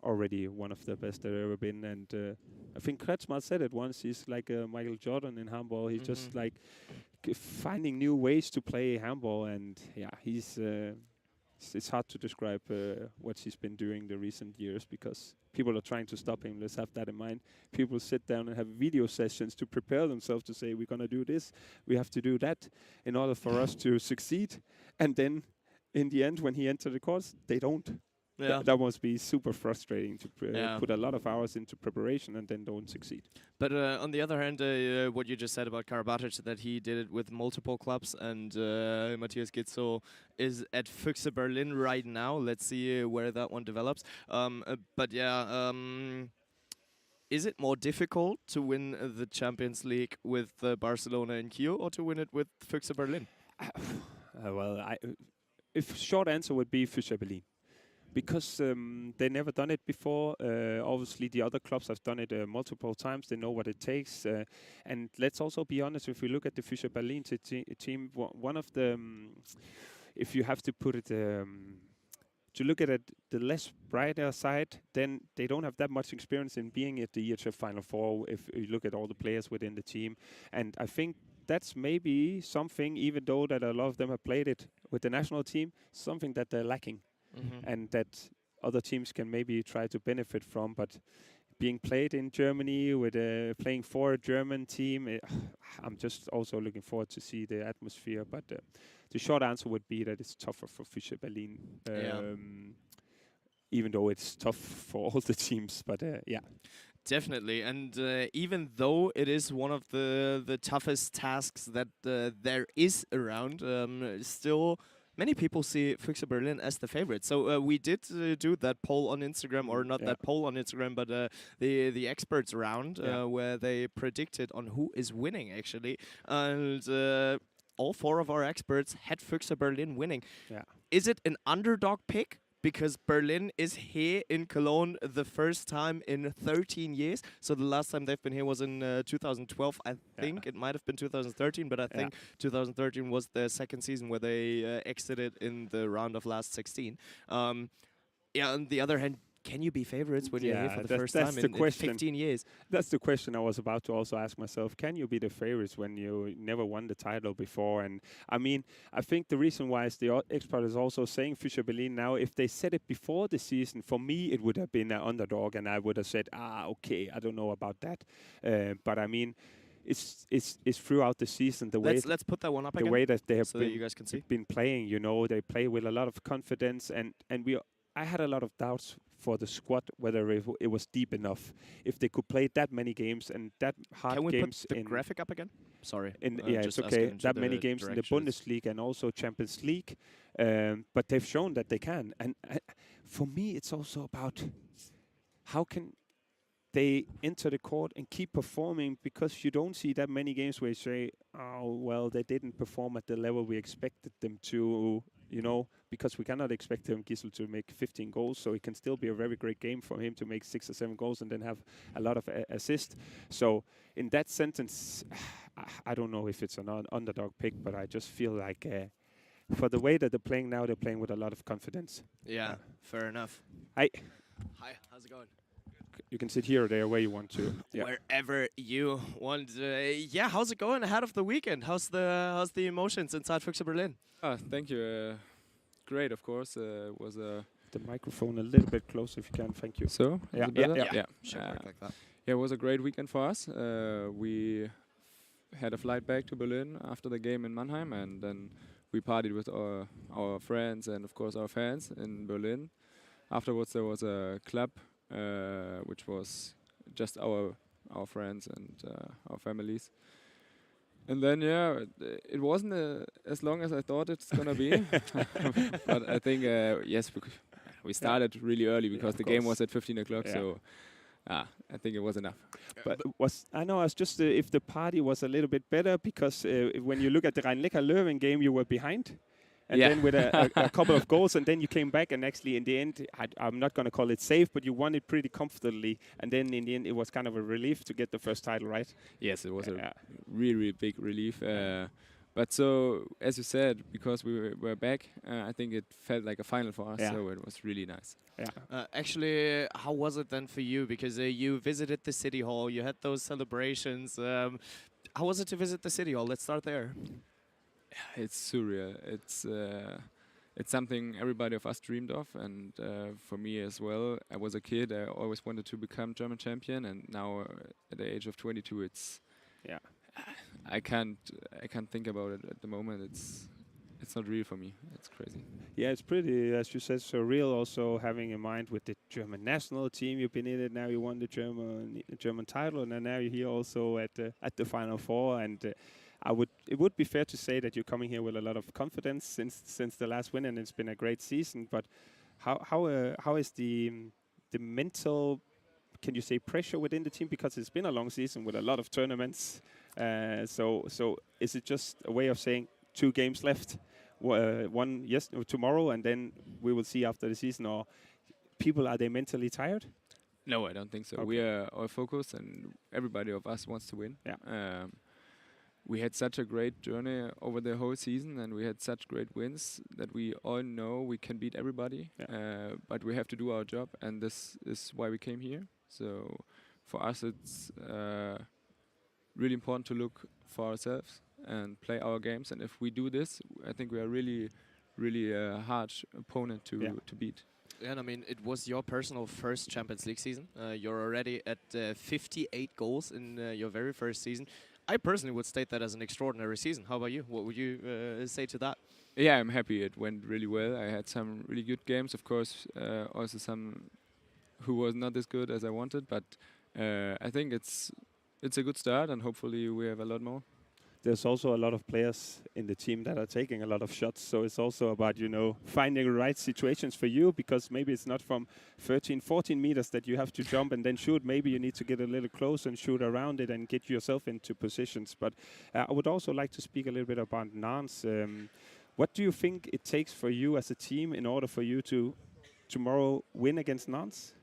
already one of the best there ever been. And I think Kretschmer said it once, he's like Michael Jordan in handball. He's just like finding new ways to play handball. And he's... it's hard to describe what he's been doing the recent years, because people are trying to stop him. Let's have that in mind. People sit down and have video sessions to prepare themselves to say, we're going to do this, we have to do that in order for us to succeed. And then in the end, when he enters the course, they don't. Yeah. That must be super frustrating to put a lot of hours into preparation and then don't succeed. But on the other hand, what you just said about Karabatic, that he did it with multiple clubs, and Matthias Gitzel is at Füchse Berlin right now. Let's see where that one develops. Is it more difficult to win the Champions League with Barcelona and Kiel, or to win it with Füchse Berlin? If short answer would be Füchse Berlin. Because they never done it before. Obviously, the other clubs have done it multiple times. They know what it takes. And let's also be honest, if we look at the Füchse Berlin team, one of the, if you have to put it, to look at it, the less brighter side, then they don't have that much experience in being at the EHF FINAL4, if you look at all the players within the team. And I think that's maybe something, even though that a lot of them have played it with the national team, something that they're lacking. Mm-hmm. And that other teams can maybe try to benefit from, but being played in Germany with playing for a German team, I'm just also looking forward to see the atmosphere. But the short answer would be that it's tougher for Füchse Berlin, even though it's tough for all the teams. But Definitely, and even though it is one of the toughest tasks that there is around, still many people see Füchse Berlin as the favorite. So we did do that poll on Instagram, or not that poll on Instagram, but the experts round where they predicted on who is winning, actually. And all four of our experts had Füchse Berlin winning. Yeah. Is it an underdog pick? Because Berlin is here in Cologne the first time in 13 years. So the last time they've been here was in 2012. I think it might have been 2013, but I think 2013 was the second season where they exited in the round of last 16. On the other hand, can you be favorites when you're here for the first time in 15 years? That's the question I was about to also ask myself. Can you be the favorites when you never won the title before? And I mean, I think the reason why is the expert is also saying Füchse Berlin now, if they said it before the season, for me it would have been an underdog, and I would have said, okay, I don't know about that. But I mean, it's throughout the season the way. Let's put that one up the again. The way that they have so that you guys can see. Been playing, you know, they play with a lot of confidence, and I had a lot of doubts for the squad, whether it was deep enough, if they could play that many games and that hard games. Can we put the graphic up again? Sorry. Yeah, just it's okay. asking That the many games in the directions. Bundesliga and also Champions League, but they've shown that they can. And for me, it's also about how can they enter the court and keep performing, because you don't see that many games where you say, oh, well, they didn't perform at the level we expected them to, you know, because we cannot expect him, Gisel, to make 15 goals, so it can still be a very great game for him to make 6 or 7 goals and then have a lot of assists. So in that sentence, I don't know if it's an underdog pick, but I just feel like for the way that they're playing now, they're playing with a lot of confidence. Yeah, fair enough. Hi, how's it going? you can sit here or there where you want to. Yeah. Wherever you want. Yeah, how's it going ahead of the weekend? How's the emotions inside Füchse Berlin? Thank you. Great, of course. Was The microphone a little bit closer if you can. Thank you. so? Yeah, Is it better? yeah. Should work like that. Yeah, it was a great weekend for us. We had a flight back to Berlin after the game in Mannheim, and then we partied with our friends and of course our fans in Berlin. Afterwards, there was a club which was just our friends and our families. And then, yeah, it wasn't as long as I thought it's gonna be. But I think, yes, we started really early because the game was at 15 o'clock. Yeah. So, I think it was enough. But I know, I was just if the party was a little bit better, because when you look at the Rhein-Neckar-Löwen game, you were behind. And Yeah. then with a couple of goals, and then you came back, and actually in the end, I'm not going to call it safe, but you won it pretty comfortably. And then in the end, it was kind of a relief to get the first title, right? Yes, it was Yeah. a really big relief. But so, as you said, because we were back, I think it felt like a final for us. Yeah. So it was really nice. Yeah. Actually, how was it then for you? Because you visited the city hall, you had those celebrations. How was it to visit the city hall? Let's start there. It's surreal. It's something everybody of us dreamed of, and for me as well. I was a kid. I always wanted to become German champion, and now at the age of 22, it's Yeah. I can't think about it at the moment. It's not real for me. It's crazy. Yeah, it's pretty, as you said, surreal. Also having in mind with the German national team, you've been in it now. You won the German title, and then now you're here also at the Final Four. And it would be fair to say that you're coming here with a lot of confidence since the last win, and it's been a great season. But how is the mental, can you say, pressure within the team, because it's been a long season with a lot of tournaments? So is it just a way of saying 2 games left? One tomorrow, and then we will see after the season, or are they mentally tired? No, I don't think so. Okay. We are all focused, and everybody of us wants to win. Yeah. We had such a great journey over the whole season, and we had such great wins that we all know we can beat everybody. Yeah. But we have to do our job, and this is why we came here. So for us, it's really important to look for ourselves and play our games. And if we do this, I think we are really a hard opponent to beat. Yeah, and I mean, it was your personal first Champions League season. You're already at 58 goals in your very first season. I personally would state that as an extraordinary season. How about you? What would you say to that? Yeah, I'm happy. It went really well. I had some really good games, of course, also some who was not as good as I wanted, but I think it's a good start, and hopefully we have a lot more. There's also a lot of players in the team that are taking a lot of shots, so it's also about, finding the right situations for you, because maybe it's not from 13, 14 meters that you have to jump and then shoot. Maybe you need to get a little close and shoot around it and get yourself into positions. But I would also like to speak a little bit about Nantes. What do you think it takes for you as a team in order for you to tomorrow win against Nantes?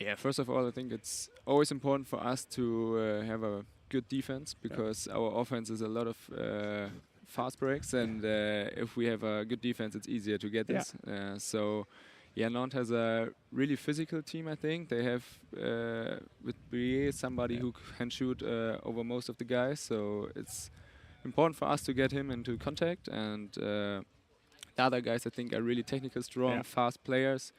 Yeah, first of all, I think it's always important for us to have a good defense, because our offense is a lot of fast breaks, and if we have a good defense, it's easier to get this. So, Nantes has a really physical team, I think. They have, with Brier, somebody who can shoot over most of the guys, so it's important for us to get him into contact, and the other guys, I think, are really technical, strong, fast players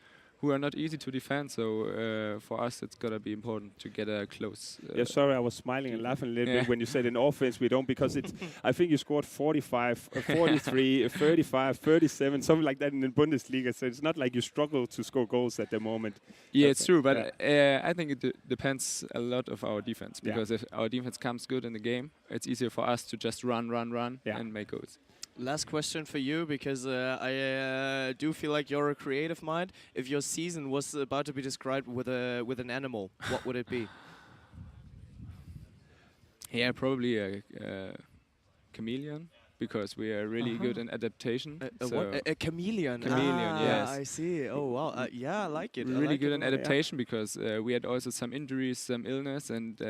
who are not easy to defend. So for us, it's gotta be important to get a close. Yeah, sorry, I was smiling and laughing a little bit when you said in offense we don't, because it's. I think you scored 45, 43, 35, 37, something like that in the Bundesliga. So it's not like you struggle to score goals at the moment. Yeah, it's true, but I think it depends a lot of our defense, because if our defense comes good in the game, it's easier for us to just run and make goals. Last question for you, because I do feel like you're a creative mind. If your season was about to be described with an animal, what would it be? Yeah, probably a chameleon, because we are really good in adaptation. A chameleon. Chameleon, yes. I see. Oh wow. Yeah, I like it. Really good in adaptation, because we had also some injuries, some illness, and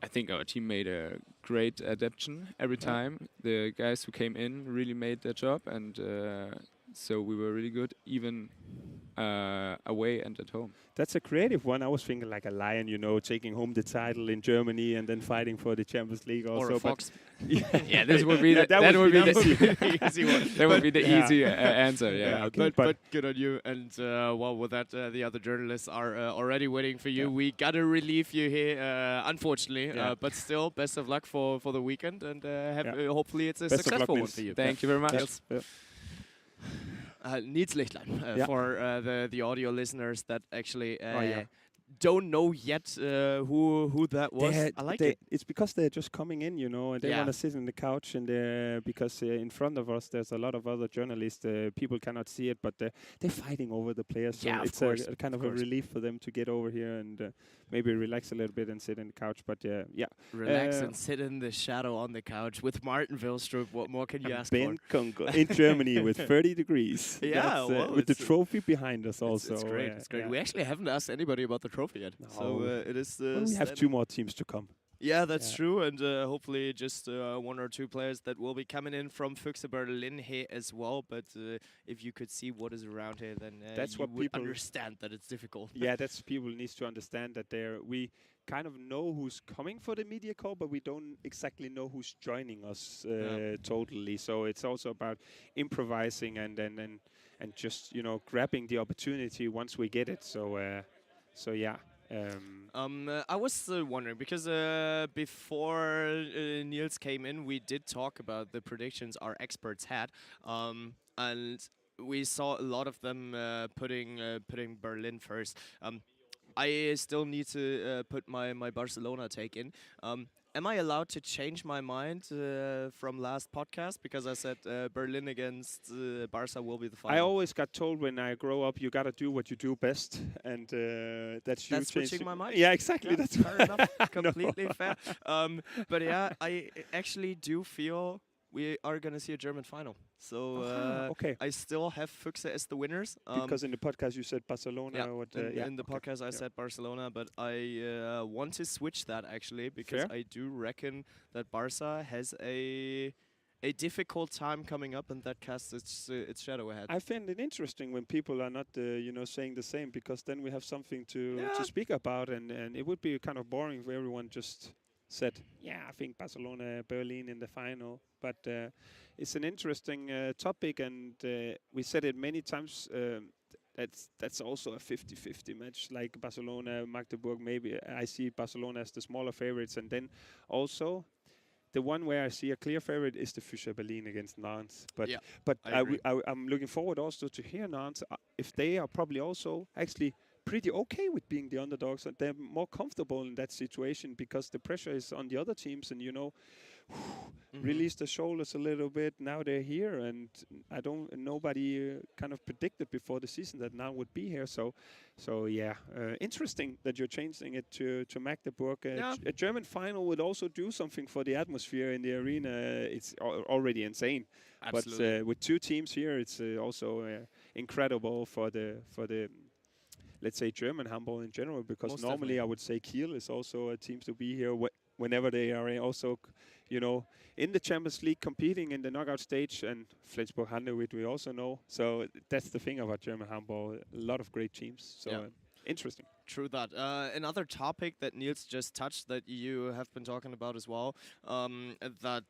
I think our team made a great adaptation every time. The guys who came in really made their job, and so we were really good, even away and at home. That's a creative one. I was thinking like a lion, you know, taking home the title in Germany and then fighting for the Champions League also. Or a fox. Yeah, this would be that would be the easy one. That would be the easy answer. Yeah, okay. But good on you. And well, with that, the other journalists are already waiting for you. We gotta relieve you here, unfortunately. But still, best of luck for the weekend, and hopefully it's a successful one for you. Thank you very much. Niels Lichtlein, for the audio listeners that actually don't know yet who that was. I like it. It's because they're just coming in, you know, and they want to sit on the couch, and because in front of us there's a lot of other journalists. People cannot see it, but they're fighting over the players. So it's a kind of a relief for them to get over here and maybe relax a little bit and sit on the couch. But relax and sit in the shadow on the couch with Martin Vilstrup. What more can you ask for? In Germany with 30 degrees. Yeah, well, with the trophy behind us also. It's great. It's great. We actually haven't asked anybody about the trophy yet. No. So it is. We have 2 more teams to come. Yeah, that's true, and hopefully just 1 or 2 players that will be coming in from Füchse Berlin here as well. But if you could see what is around here, then that's you what would people understand that it's difficult. Yeah, that's people needs to understand that we kind of know who's coming for the media call, but we don't exactly know who's joining us totally. So it's also about improvising and just, you know, grabbing the opportunity once we get it. So yeah. I was wondering, because before Niels came in, we did talk about the predictions our experts had, and we saw a lot of them putting Berlin first. I still need to put my Barcelona take in. Am I allowed to change my mind from last podcast? Because I said Berlin against Barca will be the final. I always got told when I grow up, you got to do what you do best. And that's switching my mind? Yeah, exactly. Yeah, that's fair enough. Completely fair. But yeah, I actually do feel we are going to see a German final. So okay. I still have Füchse as the winners. Because in the podcast you said Barcelona. Yeah, in the podcast I said Barcelona, but I want to switch that actually, because I do reckon that Barca has a difficult time coming up, and that casts its shadow ahead. I find it interesting when people are not, saying the same, because then we have something to speak about, and it would be kind of boring if everyone just said, I think Barcelona, Berlin in the final. But it's an interesting topic, and we said it many times. That's also a 50-50 match, like Barcelona, Magdeburg. Maybe I see Barcelona as the smaller favorites, and then also the one where I see a clear favorite is the Füchse Berlin against Nantes. But I'm looking forward also to hear Nantes if they are probably also actually pretty okay with being the underdogs, and they're more comfortable in that situation because the pressure is on the other teams, and release the shoulders a little bit. Now they're here, and nobody kind of predicted before the season that now would be here. So interesting that you're changing it to Magdeburg. A German final would also do something for the atmosphere in the arena. It's already insane. Absolutely. But with 2 teams here, it's also incredible for the let's say German handball in general, because most normally definitely. I would say Kiel is also a team to be here whenever they are also, in the Champions League competing in the knockout stage, and Flensburg-Handewitt we also know. So that's the thing about German handball, a lot of great teams. So interesting. True that. Another topic that Niels just touched that you have been talking about as well, that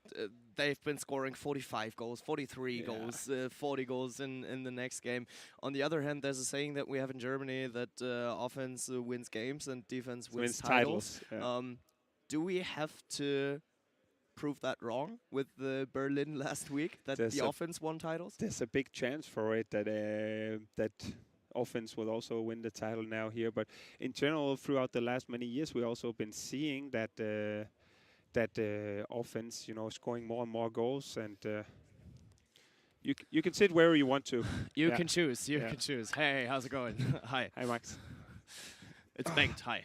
they've been scoring 45 goals, 43 goals, 40 goals in the next game. On the other hand, there's a saying that we have in Germany that offense wins games and defense wins titles. Do we have to prove that wrong with Berlin last week, that the offense won titles? There's a big chance for it that offense will also win the title now here, but in general throughout the last many years we also been seeing that offense, scoring more and more goals, and you can sit where you want to. You can choose. You can choose. Hey, how's it going? Hi. Hi, Max. It's Bengt. Hi.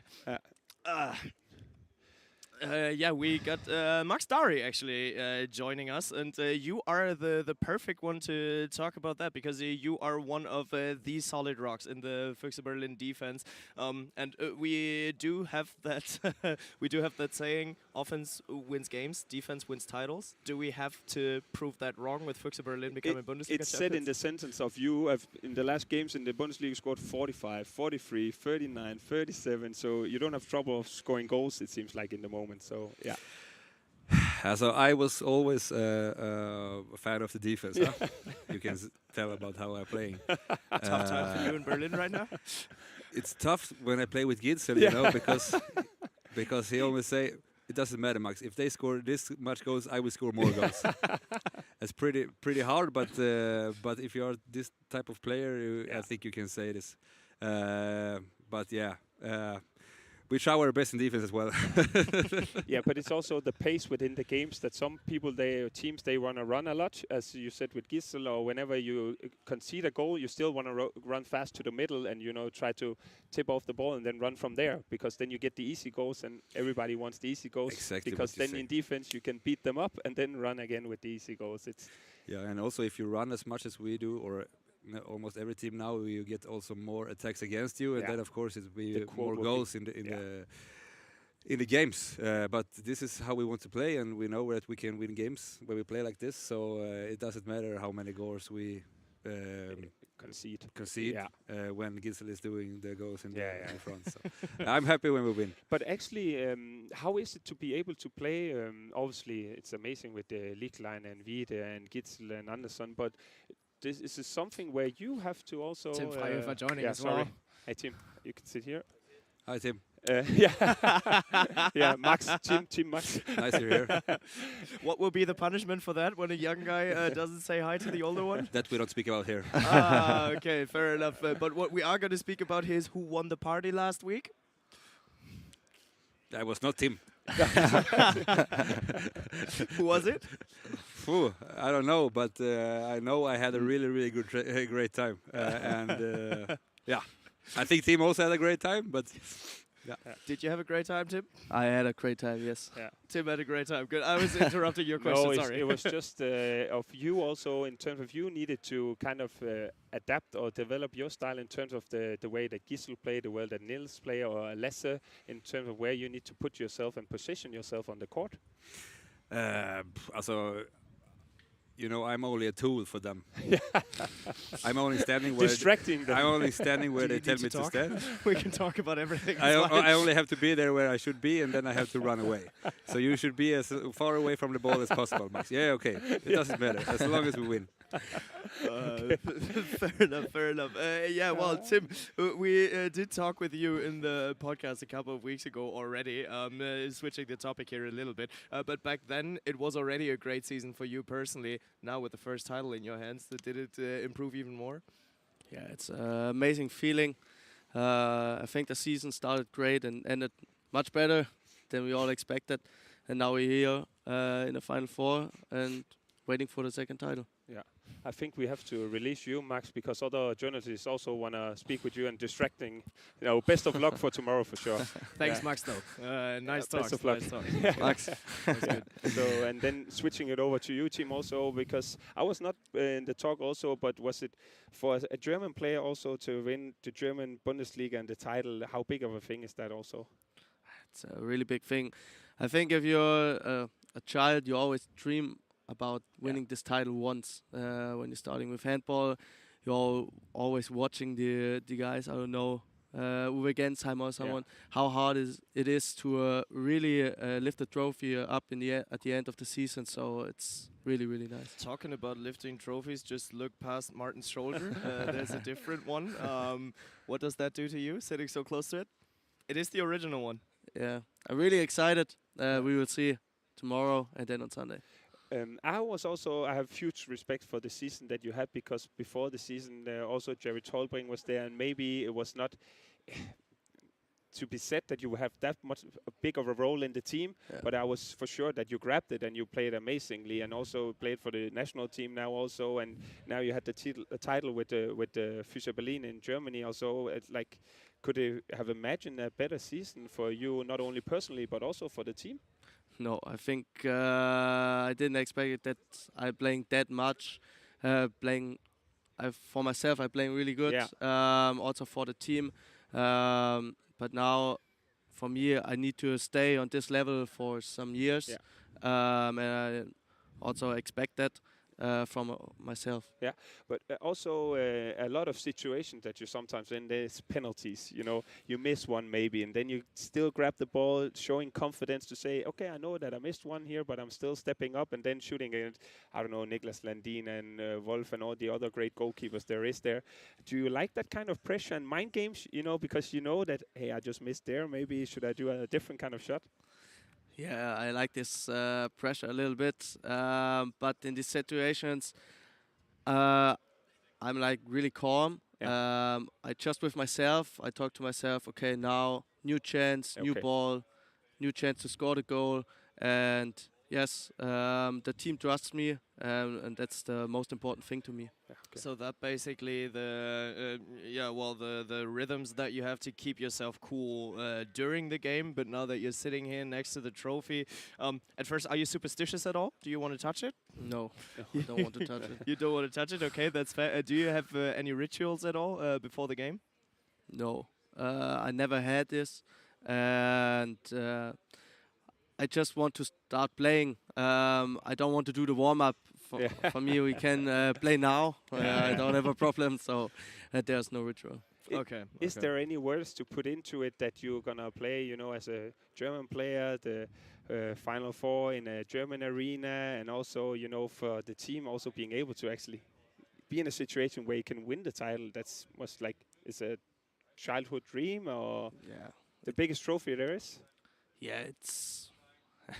We got Max Dari actually joining us, and you are the perfect one to talk about that, because you are one of the solid rocks in the Füchse Berlin defense, and we do have that saying: offense wins games, defense wins titles. Do we have to prove that wrong with Füchse Berlin becoming Bundesliga It's said in the sentence of you have in the last games in the Bundesliga scored 45, 43, 39, 37. So you don't have trouble of scoring goals. It seems like in the moment. So yeah. So I was always a fan of the defense. Huh? You can tell about how I'm playing. Tough time for you in Berlin right now. It's tough when I play with Gisel, because he always say it doesn't matter, Max. If they score this much goals, I will score more goals. It's pretty hard, but if you are this type of player, I think you can say this. But yeah. We try our best in defense as well. Yeah, but it's also the pace within the games that some people, teams, they want to run a lot, as you said with Gisel, or whenever you concede a goal, you still want to run fast to the middle and, try to tip off the ball and then run from there, because then you get the easy goals, and everybody wants the easy goals. Exactly. Because then in defense you can beat them up and then run again with the easy goals. And also if you run as much as we do, or almost every team now, you get also more attacks against you, and then of course it will be more goals in the games. But this is how we want to play, and we know that we can win games when we play like this. So it doesn't matter how many goals we concede when Gisel is doing the goals in the front. So I'm happy when we win. But actually, how is it to be able to play? Obviously, it's amazing with the Lichtlein and Wiede and Gisel and Anderson, but this is something where you have to also... Tim Freyer for joining as sorry. well. Hey, Tim, you can sit here. Hi, Tim. Max, Tim, Max. Nice to hear. What will be the punishment for that when a young guy doesn't say hi to the older one? That we don't speak about here. Okay, fair enough. But what we are going to speak about is who won the party last week. That was not Tim. Who was it? I don't know, but I know I had a really good, great time. I think Tim also had a great time, but... Yeah. Did you have a great time, Tim? I had a great time, yes. Yeah. Tim had a great time. Good. I was interrupting your question, sorry. It was just of you also, in terms of you needed to kind of adapt or develop your style in terms of the way that Gisel played, the way that Niels played, or Lasse, in terms of where you need to put yourself and position yourself on the court? I'm only a tool for them. I'm only standing where distracting them. I'm only standing where they tell me to stand. We can talk about everything. I only have to be there where I should be, and then I have to run away. So you should be as far away from the ball as possible, Max. Yeah, okay. It doesn't matter as long as we win. Fair enough. Well, Tim, we did talk with you in the podcast a couple of weeks ago already, switching the topic here a little bit. But back then, it was already a great season for you personally. Now with the first title in your hands, did it improve even more? Yeah, it's an amazing feeling. I think the season started great and ended much better than we all expected. And now we're here in the Final Four and waiting for the second title. Yeah, I think we have to release you, Max, because other journalists also want to speak with you and distracting. Best of luck for tomorrow for sure. Thanks, Max, though. Nice talk. Best of luck. Nice talk. Max. That's good. So, and then switching it over to you, Tim, also, because I was not in the talk also, but was it for a German player also to win the German Bundesliga and the title? How big of a thing is that also? It's a really big thing. I think if you're a child, you always dream about winning this title once. When you're starting with handball, you're always watching the guys, I don't know, Uwe Gensheim or someone, how hard it is to really lift the trophy up at the end of the season. So it's really, really nice. Talking about lifting trophies, just look past Martin's shoulder. There's a different one. What does that do to you, sitting so close to it? It is the original one. Yeah, I'm really excited. We will see tomorrow and then on Sunday. I have huge respect for the season that you had, because before the season also Jerry Tolbring was there, and maybe it was not to be said that you have that much big of a role in the team, but I was for sure that you grabbed it and you played amazingly, and also played for the national team now also, and now you had the title with the Fischer Berlin in Germany also. It's like, could you have imagined a better season for you, not only personally but also for the team? No, I think I didn't expect that I'm playing that much. For myself, I'm playing really good. Also for the team. But now, for me, I need to stay on this level for some years. And I also expect that from myself. Yeah, but also a lot of situations that you sometimes, when there's penalties, you know, you miss one maybe, and then you still grab the ball, showing confidence to say, okay, I know that I missed one here, but I'm still stepping up, and then shooting against, I don't know, Niklas Landin and Wolf and all the other great goalkeepers there is there. Do you like that kind of pressure and mind games, you know, because you know that, hey, I just missed there, maybe should I do a different kind of shot? Yeah, I like this pressure a little bit, but in these situations, I'm like really calm. I just with myself, I talk to myself, okay, now new chance, new ball, new chance to score the goal, and yes, the team trusts me, and that's the most important thing to me. So that basically the rhythms that you have to keep yourself cool during the game, but now that you're sitting here next to the trophy, at first, are you superstitious at all? Do you want to touch it? No, I don't want to touch it. You don't want to touch it? Okay, that's fair. Do you have any rituals at all before the game? No, I never had this, and I just want to start playing. I don't want to do the warm-up. For me, we can play now. I don't have a problem, so there's no ritual. Is there any words to put into it that you're gonna play, you know, as a German player, the Final Four in a German arena, and also, you know, for the team also being able to actually be in a situation where you can win the title? That's was like, is a childhood dream or the biggest trophy there is? Yeah,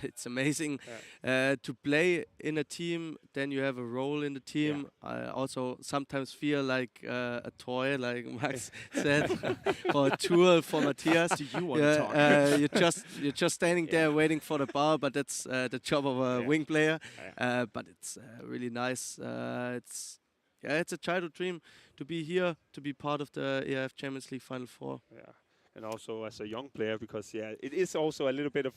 it's amazing to play in a team. Then you have a role in the team. I also sometimes feel like a toy, like Max said, or a tool for Matthias. Do you want to talk? You're just standing there waiting for the ball, but that's the job of a wing player. But it's really nice. It's a childhood dream to be here, to be part of the EHF Champions League Final Four. Yeah. And also as a young player, because it is also a little bit of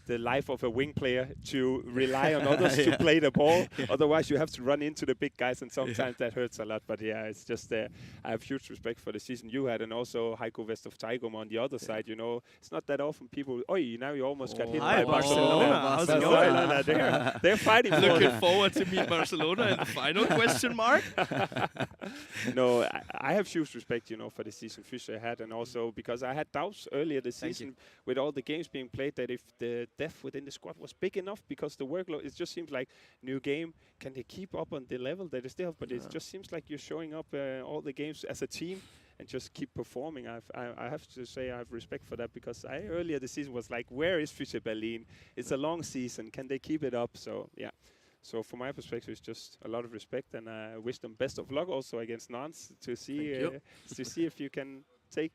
the life of a wing player to rely on others to play the ball. Otherwise, you have to run into the big guys, and sometimes that hurts a lot. But it's just I have huge respect for the season you had, and also Heiko Westhoff Taigum on the other side. You know, it's not that often people. Now you almost got hit by Barcelona. How's it going? They're fighting. Looking forward to meet Barcelona in the final? Question mark. No, I have huge respect, you know, for the season Fischer had, and also because I had doubts earlier this season with all the games being played that if the depth within the squad was big enough, because the workload, it just seems like new game, can they keep up on the level that they still have? But it just seems like you're showing up all the games as a team and just keep performing. I have to say I have respect for that, because earlier the season was like, where is Fischer Berlin? It's a long season. Can they keep it up? So, yeah. So from my perspective, it's just a lot of respect, and I wish them best of luck also against Nantes to see if you can take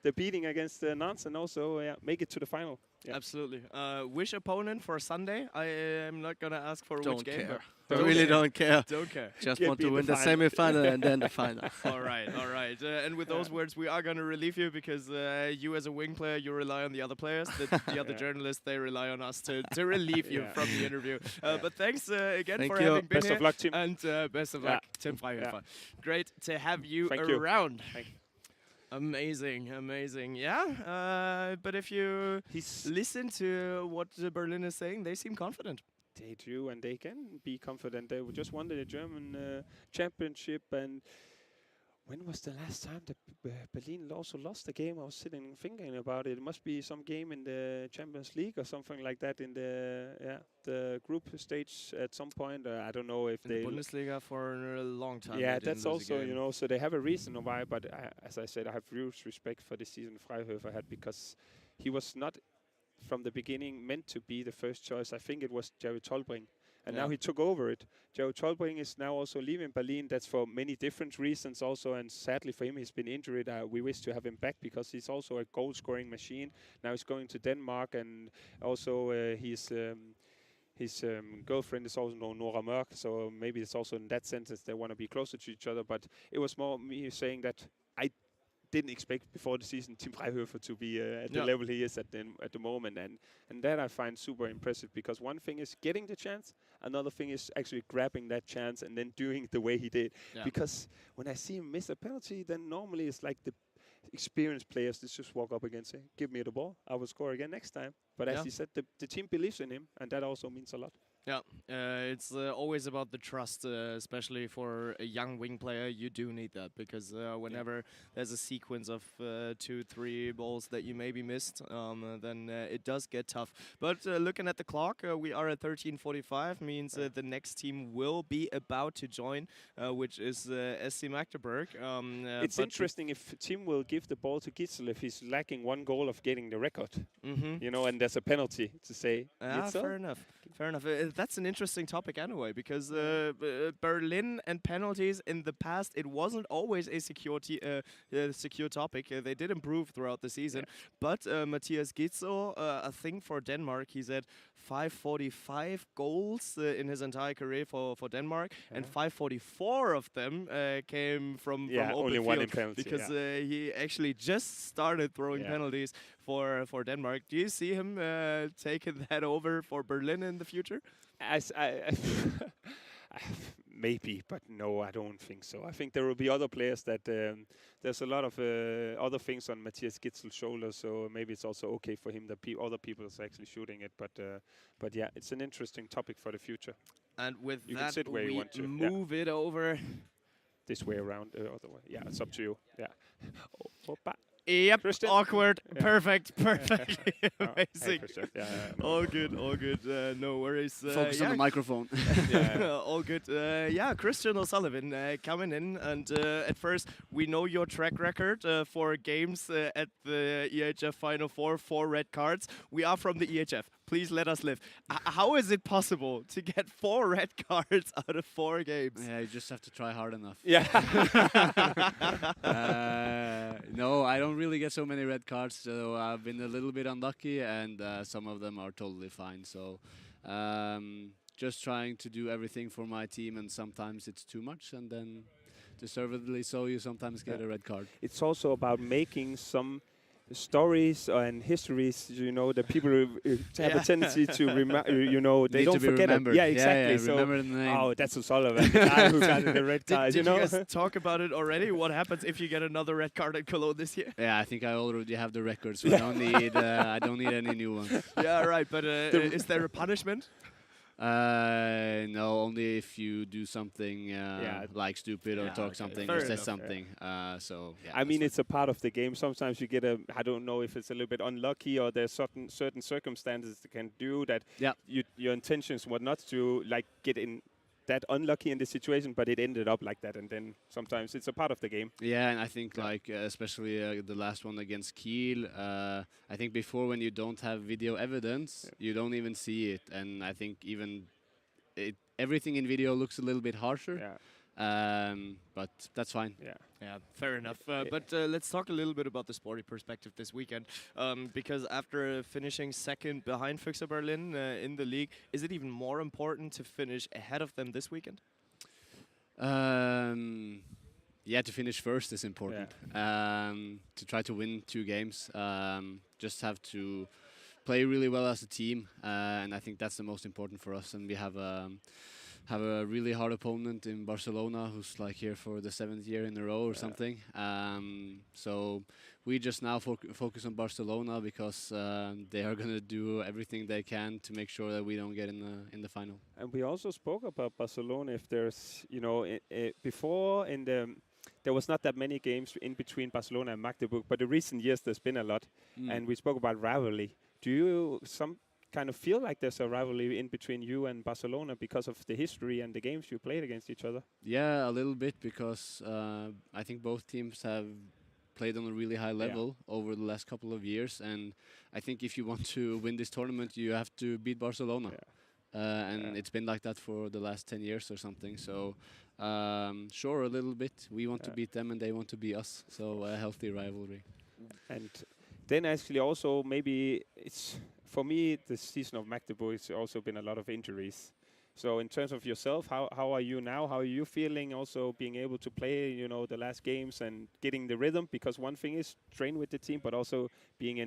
the beating against Nantes and also make it to the final. Yeah. Absolutely. Which opponent for Sunday? I am not going to ask for which game. I really don't care. Don't care. Just want to win the semi-final and then the final. All right. And with those words, we are going to relieve you, because you as a wing player, you rely on the other players. The other journalists, they rely on us to relieve you from the interview. But thanks again for having been here. Best of luck, Tim. And best of luck, Tim Freihöfer. Great to have you around. Thank you. Amazing. Yeah, but if you listen to what Berlin is saying, they seem confident. They do, and they can be confident. They just won the German championship, and when was the last time that Berlin also lost a game? I was sitting and thinking about it. It must be some game in the Champions League or something like that in the group stage at some point. I don't know if in they the Bundesliga for a long time. Yeah, that's also so they have a reason why. But as I said, I have huge respect for the season Freihofer had, because he was not from the beginning meant to be the first choice. I think it was Jerry Tolbring. And now he took over it. Joe Tolbring is now also leaving Berlin. That's for many different reasons also. And sadly for him, he's been injured. We wish to have him back because he's also a goal-scoring machine. Now he's going to Denmark. And also his girlfriend is also Nora Mørk. So maybe it's also in that sense that they want to be closer to each other. But it was more me saying that I didn't expect before the season Tim Freihofer to be at the level he is at the moment, and that I find super impressive, because one thing is getting the chance, another thing is actually grabbing that chance and then doing it the way he did. Because when I see him miss a penalty, then normally it's like the experienced players that just walk up again and say, "Give me the ball, I will score again next time." But as he said, the team believes in him, and that also means a lot. Yeah, it's always about the trust, especially for a young wing player. You do need that, because whenever there's a sequence of 2-3 balls that you maybe missed, then it does get tough. But looking at the clock, we are at 13:45, means the next team will be about to join, which is SC Magdeburg. It's interesting if Tim will give the ball to Gitzel if he's lacking one goal of getting the record. You know, and there's a penalty to say. Fair enough. Fair enough. That's an interesting topic anyway, because Berlin and penalties in the past, it wasn't always a secure topic. They did improve throughout the season. But Matthias Gitzel, I think for Denmark, he's at 545 goals in his entire career for Denmark, and 544 of them came from open only field, one in penalty, because he actually just started throwing penalties for Denmark. Do you see him taking that over for Berlin in the future? Maybe, but no, I don't think so. I think there will be other players that there's a lot of other things on Matthias Gitzel's shoulders, so maybe it's also okay for him that other people is actually shooting it. But yeah, it's an interesting topic for the future. And with you that, can sit where we you want to. move it over this way around, other way. Yeah, it's up to you. Yeah. Yep, Christian? awkward. Yeah. Perfect. Amazing. Hey, All good. No worries. Focus on the microphone. All good. Christian O'Sullivan coming in, and at first we know your track record for games at the EHF Final4, 4 red cards. We are from the EHF. Please let us live. How is it possible to get 4 red cards out of 4 games? Yeah, you just have to try hard enough. Yeah. No, I don't really get so many red cards, so I've been a little bit unlucky, and some of them are totally fine. So just trying to do everything for my team, and sometimes it's too much, and then deservedly so you sometimes get a red card. It's also about making some stories and histories, you know, that people have a tendency to remember, they don't forget it. Yeah, exactly. So, remember the name. Oh, that's O'Sullivan, the guy who got the red card, Did you guys talk about it already? What happens if you get another red card at Cologne this year? Yeah, I think I already have the record, so I don't need any new ones. Yeah, right. But is there a punishment? No, only if you do something like stupid or talk something or say something. I mean, it's a part of the game. Sometimes you get I don't know if it's a little bit unlucky, or there's certain circumstances that can do that. Your intentions were not to get in that unlucky in the situation, but it ended up like that, and then sometimes it's a part of the game. Yeah, and I think especially the last one against Kiel, I think before, when you don't have video evidence, you don't even see it, and I think even everything in video looks a little bit harsher. But that's fine. Yeah, fair enough. But let's talk a little bit about the sporty perspective this weekend, because after finishing second behind Füchse Berlin in the league, is it even more important to finish ahead of them this weekend? Yeah, to finish first is important. To try to win 2 games, just have to play really well as a team, and I think that's the most important for us. And we have a really hard opponent in Barcelona, who's here for the 7th year in a row or something. So we just now focus on Barcelona, because they are going to do everything they can to make sure that we don't get in the final. And we also spoke about Barcelona. If there's, before in there was not that many games in between Barcelona and Magdeburg, but the recent years there's been a lot. And we spoke about rivalry. Do you some kind of feel like there's a rivalry in between you and Barcelona because of the history and the games you played against each other? Yeah, a little bit, because I think both teams have played on a really high level over the last couple of years, and I think if you want to win this tournament, you have to beat Barcelona. And it's been like that for the last 10 years or something. So sure, a little bit. We want to beat them and they want to beat us. So a healthy rivalry. And then actually also maybe it's, for me, the season of Magdeburg has also been a lot of injuries. So in terms of yourself, how are you now? How are you feeling also being able to play, you know, the last games and getting the rhythm? Because one thing is train with the team, but also playing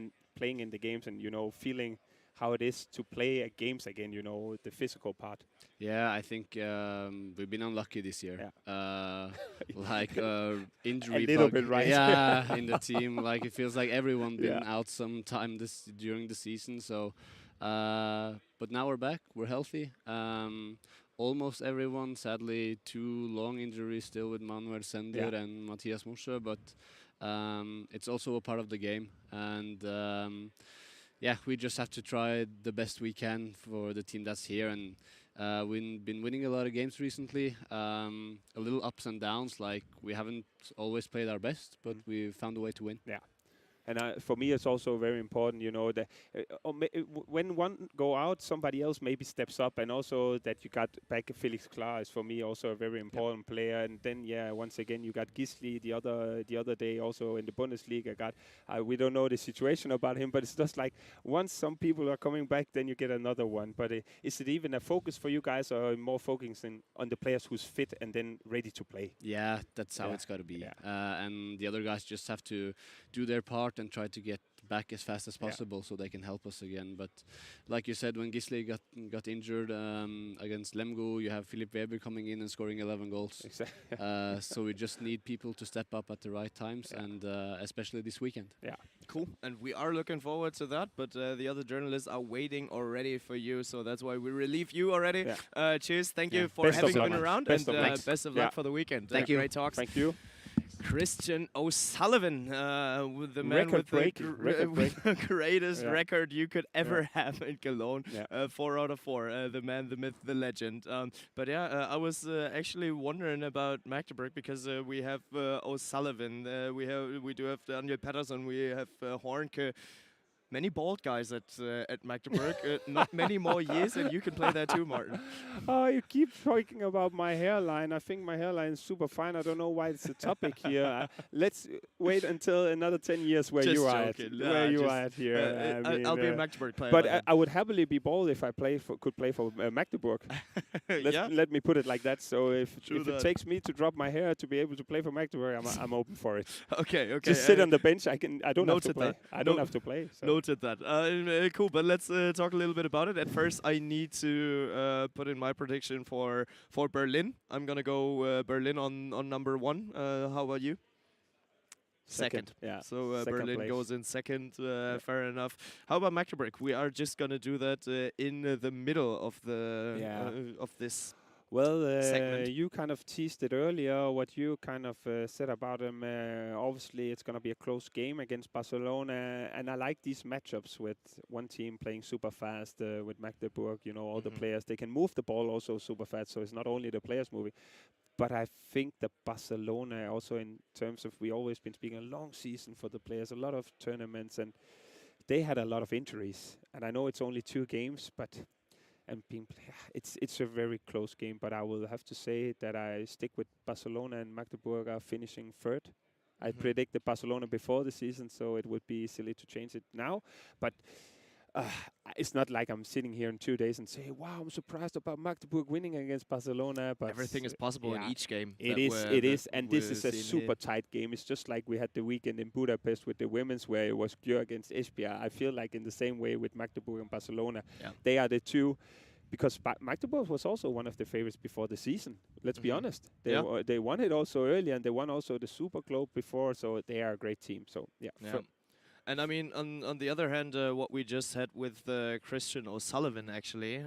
in the games and, you know, feeling how it is to play games again, you know, the physical part. Yeah, I think we've been unlucky this year. Like injury a little bug. bit, right? Yeah, in the team. Like it feels like everyone been out some time during the season. So, but now we're back. We're healthy. Almost everyone. Sadly, 2 long injuries still with Manuel Sender and Matthias Musche, but it's also a part of the game. And yeah, we just have to try the best we can for the team that's here. And we've been winning a lot of games recently. A little ups and downs, like we haven't always played our best, but we've found a way to win. Yeah. And for me, it's also very important, you know, that when one go out, somebody else maybe steps up, and also that you got back Felix Klar is for me also a very important player. And then once again you got Gisli the other day also in the Bundesliga. We don't know the situation about him, but it's just like once some people are coming back, then you get another one. But is it even a focus for you guys, or more focusing on the players who's fit and then ready to play? Yeah, that's how it's got to be. And the other guys just have to do their part and try to get back as fast as possible so they can help us again. But like you said, when Gisli got injured against Lemgo, you have Philipp Weber coming in and scoring 11 goals. Exactly. So we just need people to step up at the right times, and especially this weekend. Yeah, cool. And we are looking forward to that, but the other journalists are waiting already for you, so that's why we relieve you already. Cheers, thank you for having been around, and best of luck for the weekend. Thank you. Great talks. Thank you. Christian O'Sullivan, the man with the greatest record you could ever have in Cologne. 4 out of 4, the man, the myth, the legend. But I was actually wondering about Magdeburg, because we have O'Sullivan, we do have Daniel Pettersson, we have Hornke. Many bald guys at Magdeburg. Not many more years, and you can play there too, Martin. Oh, you keep talking about my hairline. I think my hairline is super fine. I don't know why it's a topic here. Let's wait until another 10 years where you are at. Where you are at here. I'll be a Magdeburg player. But I would happily be bald if I could play for Magdeburg. Let me put it like that. So if it takes me to drop my hair to be able to play for Magdeburg, I'm open for it. Okay. Just sit on the bench. I don't have to play. That. I don't have to play. So. Noted that. Cool, but let's talk a little bit about it. At first, I need to put in my prediction for Berlin. I'm gonna go Berlin on number 1. How about you? Second. Yeah. So Berlin place. Goes in second. Fair enough. How about Magdeburg? We are just gonna do that in the middle of the of this. Well, you kind of teased it earlier, what you kind of said about them. Obviously, it's going to be a close game against Barcelona, and I like these matchups with one team playing super fast with Magdeburg. You know, all the players, they can move the ball also super fast, so it's not only the players moving. But I think that Barcelona, also in terms of, we always been speaking, a long season for the players, a lot of tournaments, and they had a lot of injuries. And I know it's only 2 games, but... it's a very close game, but I will have to say that I stick with Barcelona, and Magdeburg are finishing 3rd. I predicted Barcelona before the season, so it would be silly to change it now. But it's not like I'm sitting here in 2 days and say, wow, I'm surprised about Magdeburg winning against Barcelona. But everything is possible in each game. It is, and this is a super tight game. It's just like we had the weekend in Budapest with the women's, where it was Gjør against Esbjerg. I feel like in the same way with Magdeburg and Barcelona, they are the two. Because Magdeburg was also one of the favorites before the season. Let's be honest. They won it also early, and they won also the Super Globe before, so they are a great team. So, And I mean, on the other hand, what we just had with Christian O'Sullivan, actually,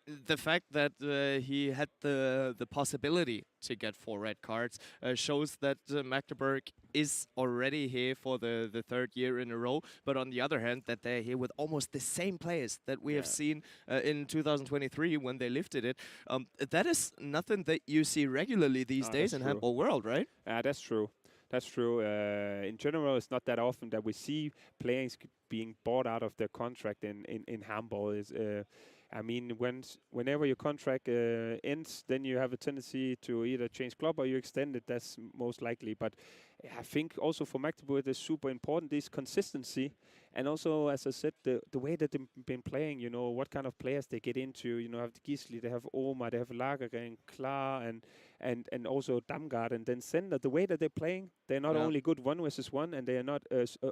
the fact that he had the possibility to get 4 red cards shows that Magdeburg is already here for the 3rd year in a row. But on the other hand, that they're here with almost the same players that we have seen in 2023 when they lifted it. That is nothing that you see regularly these days in handball world, right? That's true. That's true. In general, it's not that often that we see players being bought out of their contract in handball. I mean, whenever your contract ends, then you have a tendency to either change club or you extend it. That's most likely. But I think also for Magdeburg, it's super important, this consistency. And also, as I said, the way that they've been playing, you know, what kind of players they get into. You know, have Gisli, they have Omar, they have Lagergren, Klar, and also Damgaard, and then Sender. The way that they're playing, they're not only good 1-versus-1, and they are not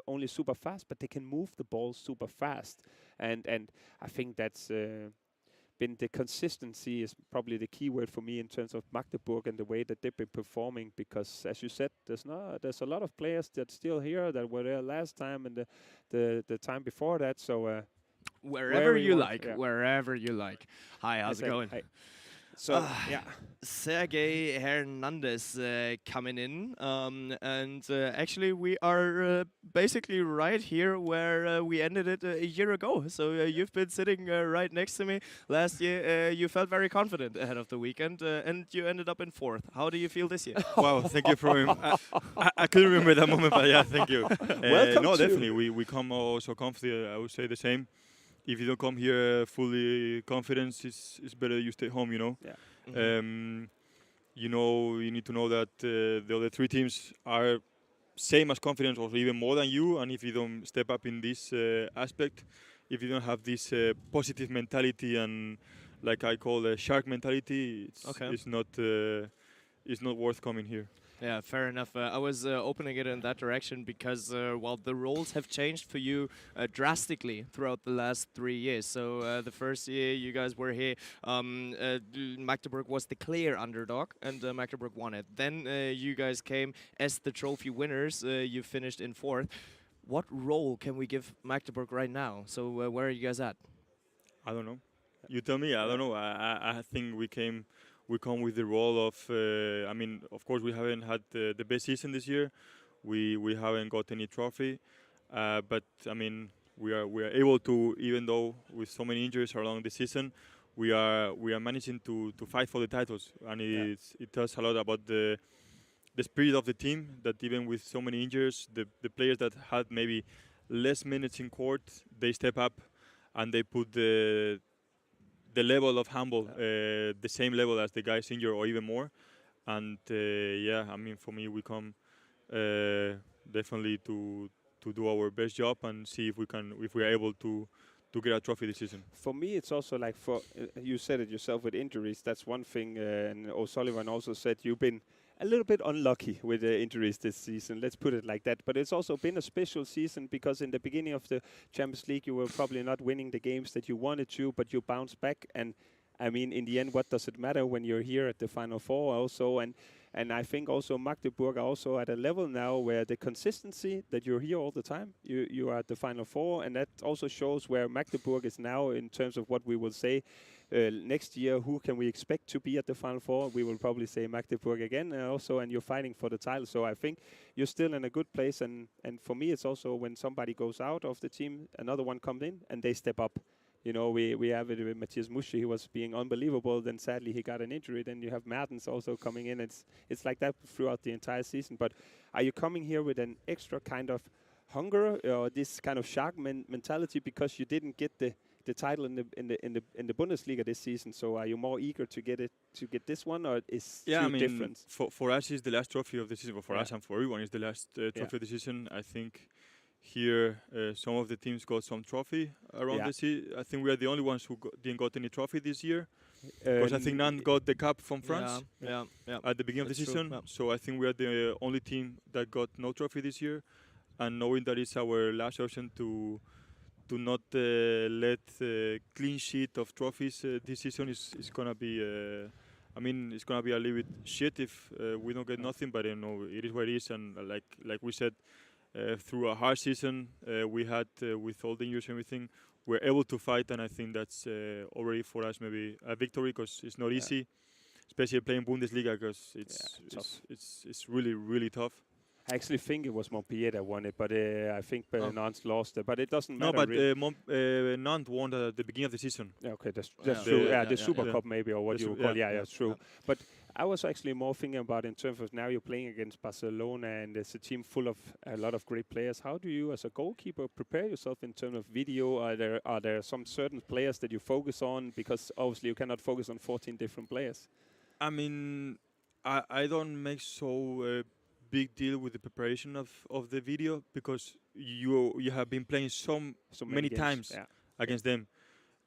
only super fast, but they can move the ball super fast. And I think that's been the consistency is probably the key word for me in terms of Magdeburg and the way that they've been performing. Because as you said, there's a lot of players that's still here that were there last time and the time before that. So wherever you like. Hi, how's it going? Hi. So Sergey Hernandez coming in, and actually we are basically right here where we ended it a year ago. So you've been sitting right next to me. Last year you felt very confident ahead of the weekend, and you ended up in 4th. How do you feel this year? Wow, thank you for him. I couldn't remember that moment, but yeah, thank you. Welcome. No, definitely, we come also confident. I would say the same. If you don't come here fully confident, it's better you stay home, you know. Yeah. You know, you need to know that the other 3 teams are same as confident or even more than you. And if you don't step up in this aspect, if you don't have this positive mentality and like I call the shark mentality, it's not worth coming here. Yeah, fair enough. I was opening it in that direction because, well, the roles have changed for you drastically throughout the last 3 years. So the first year you guys were here, Magdeburg was the clear underdog, and Magdeburg won it. Then you guys came as the trophy winners. You finished in 4th. What role can we give Magdeburg right now? So where are you guys at? I don't know. You tell me. I don't know. I think we come with the role of, I mean, of course we haven't had the best season this year. We haven't got any trophy, but I mean we are able to, even though with so many injuries along the season, we are managing to fight for the titles, and it tells a lot about the spirit of the team. That even with so many injuries, the players that had maybe less minutes in court, they step up and they put the level of handball, the same level as the guys injured or even more. And yeah, I mean, for me, we come definitely to do our best job and see if we are able to get a trophy this season. For me, it's also like you said it yourself with injuries. That's one thing, and O'Sullivan also said you've been a little bit unlucky with the injuries this season. Let's put it like that. But it's also been a special season because in the beginning of the Champions League, you were probably not winning the games that you wanted to, but you bounced back. And I mean, in the end, what does it matter when you're here at the Final Four also? And I think also Magdeburg are also at a level now where the consistency that you're here all the time, you are at the Final Four, and that also shows where Magdeburg is now in terms of what we will say next year. Who can we expect to be at the Final Four? We will probably say Magdeburg again, and you're fighting for the title. So I think you're still in a good place, and for me, it's also when somebody goes out of the team, another one comes in, and they step up. You know, we have it with Matthias Muschi. He was being unbelievable. Then sadly he got an injury. Then you have Mertens also coming in. It's like that throughout the entire season. But are you coming here with an extra kind of hunger or this kind of shark mentality because you didn't get the title in the Bundesliga this season? So are you more eager to get this one, or is different? For us it's the last trophy of the season. But for us and for everyone, it's the last trophy of the season. I think. Here, some of the teams got some trophy around the season. I think we are the only ones who didn't got any trophy this year. Because I think Nantes got the cup from France at the beginning of the season. So I think we are the only team that got no trophy this year. And knowing that it's our last option to not let clean sheet of trophies this season is gonna be. I mean, it's gonna be a little bit shit if we don't get nothing. But you know, it is what it is. And like we said. Through a hard season we had with all the injuries and everything, we're able to fight, and I think that's already for us maybe a victory, because it's not easy, especially playing Bundesliga, because it's really, really tough. I actually think it was Montpellier that won it, but I think Nantes lost it. But it doesn't matter. No, but really. Nantes won at the beginning of the season. Yeah, okay, that's true. The Super Cup maybe, or what you call. Yeah, that's true. But I was actually more thinking about in terms of now you're playing against Barcelona, and it's a team full of a lot of great players. How do you, as a goalkeeper, prepare yourself in terms of video? Are there some certain players that you focus on? Because obviously you cannot focus on 14 different players. I mean, I don't make so big deal with the preparation of the video, because you have been playing so many times against them.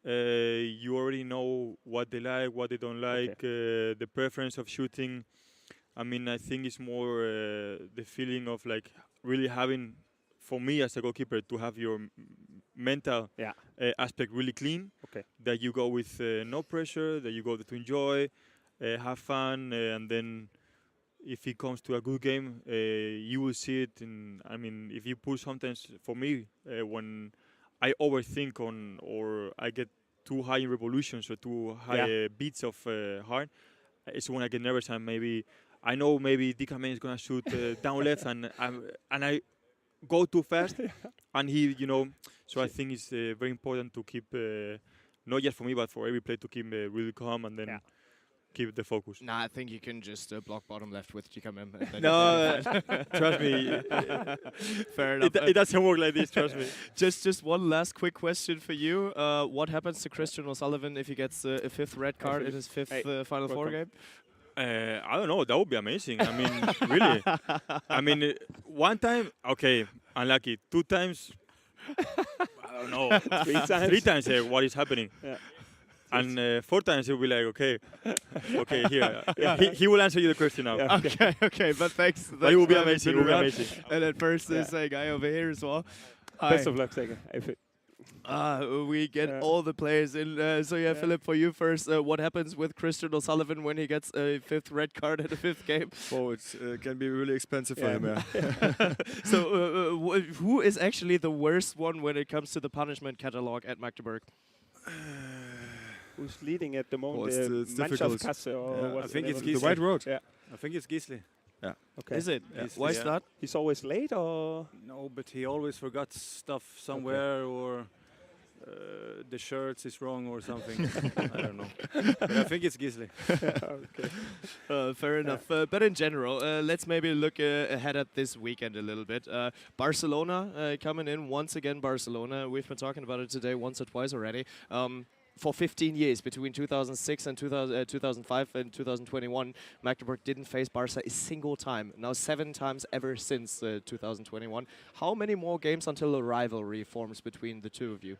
You already know what they like, what they don't like, the preference of shooting. I mean, I think it's more the feeling of like really having, for me as a goalkeeper, to have your mental aspect really clean. That you go with no pressure, that you go to enjoy, have fun, and then if it comes to a good game, you will see it. I mean, if you push sometimes, for me, when I overthink or I get too high in revolutions or too high beats of heart, it's when I get nervous, and maybe I know maybe Dikamen is gonna shoot down left, and I go too fast, and he, So I think it's very important to keep, not just for me, but for every player, to keep really calm and then. Keep the focus. Nah, I think you can just block bottom left with Dikamen. No, trust me. Fair enough. It doesn't work like this, trust me. Just one last quick question for you. What happens to Christian O'Sullivan if he gets a 5th red card in his 5th Final Four game? I don't know. That would be amazing. I mean, really. I mean, one time, okay, unlucky. 2 times, I don't know. 3 times. 3 times, what is happening? Yeah. And 4 times he'll be like, okay, here. He will answer you the question now. Yeah. Okay, but thanks. It will be amazing. It will be amazing. And then first is a guy over here as well. Best of luck, second. We get all the players in. Philip, for you first, what happens with Christian O'Sullivan when he gets a 5th red card at the 5th game? Oh, it can be really expensive for him. Yeah. So, who is actually the worst one when it comes to the punishment catalog at Magdeburg? Who's leading at the moment? It's difficult. I think it's Gisli. The White Road. Yeah. I think it's Gisli. Yeah. Okay. Is it? Yeah. Why is that? He's always late, or? No, but he always forgot stuff somewhere, or the shirts is wrong or something. I don't know. But I think it's Gisli. Fair enough. But in general, let's maybe look ahead at this weekend a little bit. Barcelona coming in once again. Barcelona. We've been talking about it today once or twice already. For 15 years, between 2006 and 2005 and 2021, Magdeburg didn't face Barca a single time. Now 7 times ever since 2021. How many more games until a rivalry forms between the two of you?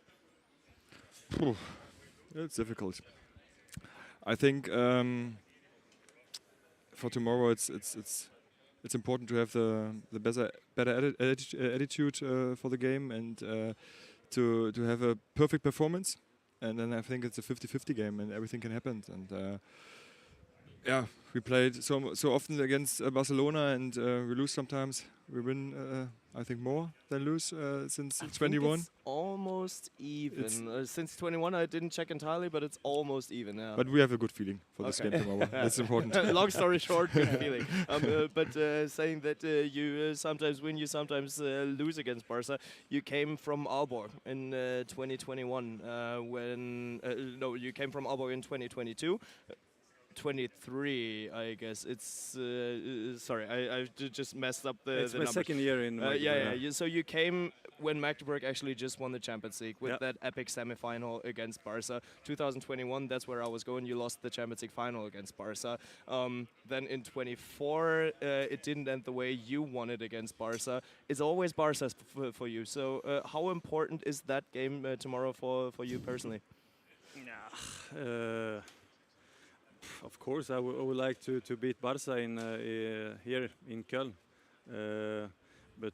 It's difficult. I think for tomorrow it's important to have the better attitude for the game, and to have a perfect performance. And then I think it's a 50-50 game, and everything can happen. And we played so often against Barcelona, and we lose sometimes. We win, I think, more than lose since 21. It's almost even. Since 21, I didn't check entirely, but it's almost even. Yeah. But we have a good feeling for this game tomorrow. That's important. Long story short, good feeling. But saying that you sometimes win, you sometimes lose against Barca. You came from Aalborg in 2021. You came from Aalborg in 2022. 23, I guess. It's sorry, I just messed up the It's my numbers. second year in Magdeburg. So you came when Magdeburg actually just won the Champions League with that epic semi-final against Barca. 2021, that's where I was going. You lost the Champions League final against Barca. Then in 24, it didn't end the way you wanted against Barca. It's always Barca for you. So how important is that game tomorrow for you personally? Of course, I would like to beat Barca here in Köln, but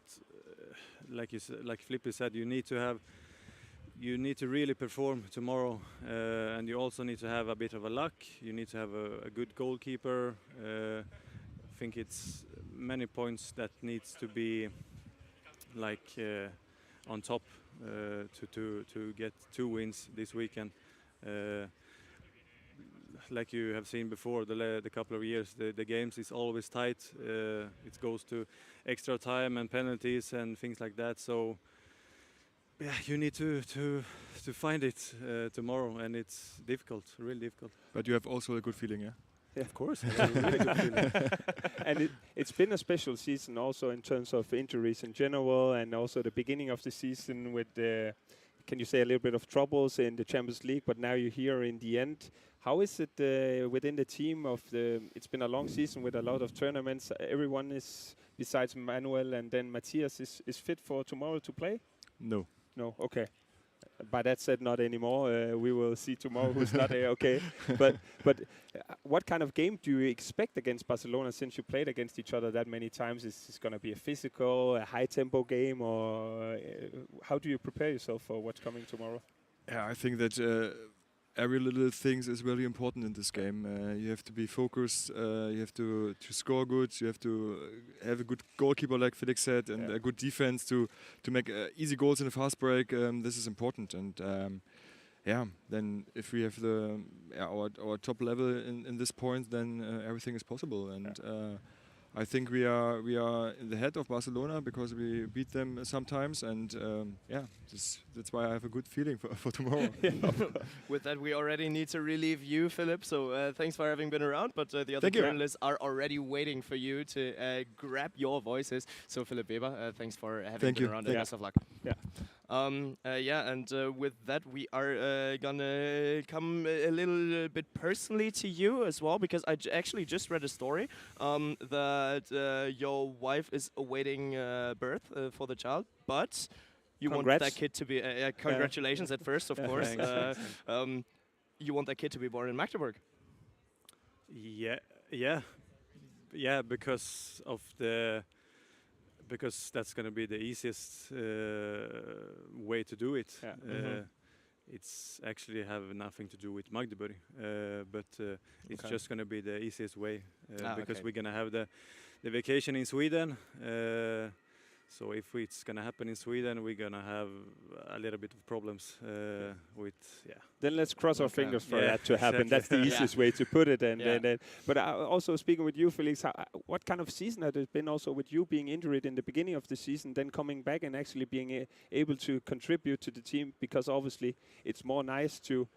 like Flippy said, you need to really perform tomorrow, and you also need to have a bit of a luck. You need to have a good goalkeeper. I think it's many points that needs to be on top to get 2 wins this weekend. Like you have seen before, the couple of years, the games is always tight. It goes to extra time and penalties and things like that. So yeah, you need to find it tomorrow, and it's difficult, really difficult. But you have also a good feeling, yeah? Yeah, of course. Really good feeling. And it's been a special season also in terms of injuries in general, and also the beginning of the season with the, can you say, a little bit of troubles in the Champions League, but now you're here in the end. How is it within the team of the, it's been a long season with a lot of tournaments. Everyone is, besides Manuel and then Matthias, is fit for tomorrow to play? No. No, okay. By that said, not anymore. We will see tomorrow who's not there. Okay, but what kind of game do you expect against Barcelona? Since you played against each other that many times, is this going to be a physical, a high tempo game, or how do you prepare yourself for what's coming tomorrow? Yeah, I think that every little thing is very important in this game. You have to be focused. You have to score good. You have to have a good goalkeeper, like Felix said, and a good defense to make easy goals in a fast break. This is important. And yeah, then if we have our top level in this point, then everything is possible. And I think we are in the head of Barcelona because we beat them sometimes, and yeah, that's why I have a good feeling for tomorrow. With that, we already need to relieve you, Philip. So thanks for having been around. But the other Thank you. journalists are already waiting for you to grab your voices. So Philip Weber, thanks for having been around. And best of luck. Yeah. With that, we are gonna come a little bit personally to you as well, because I actually just read a story that your wife is awaiting birth for the child, but you want that kid to be congratulations at first, of course. You want that kid to be born in Magdeburg. Yeah, because of because that's going to be the easiest way to do it. It's actually have nothing to do with Magdeburg, but it's just going to be the easiest way because we're going to have the vacation in Sweden. So if it's going to happen in Sweden, we're going to have a little bit of problems with, Then let's cross our fingers for that to happen. Exactly. That's the easiest way to put it. But also speaking with you, Felix, what kind of season has it been also with you being injured in the beginning of the season, then coming back and actually being able to contribute to the team? Because obviously it's more nice to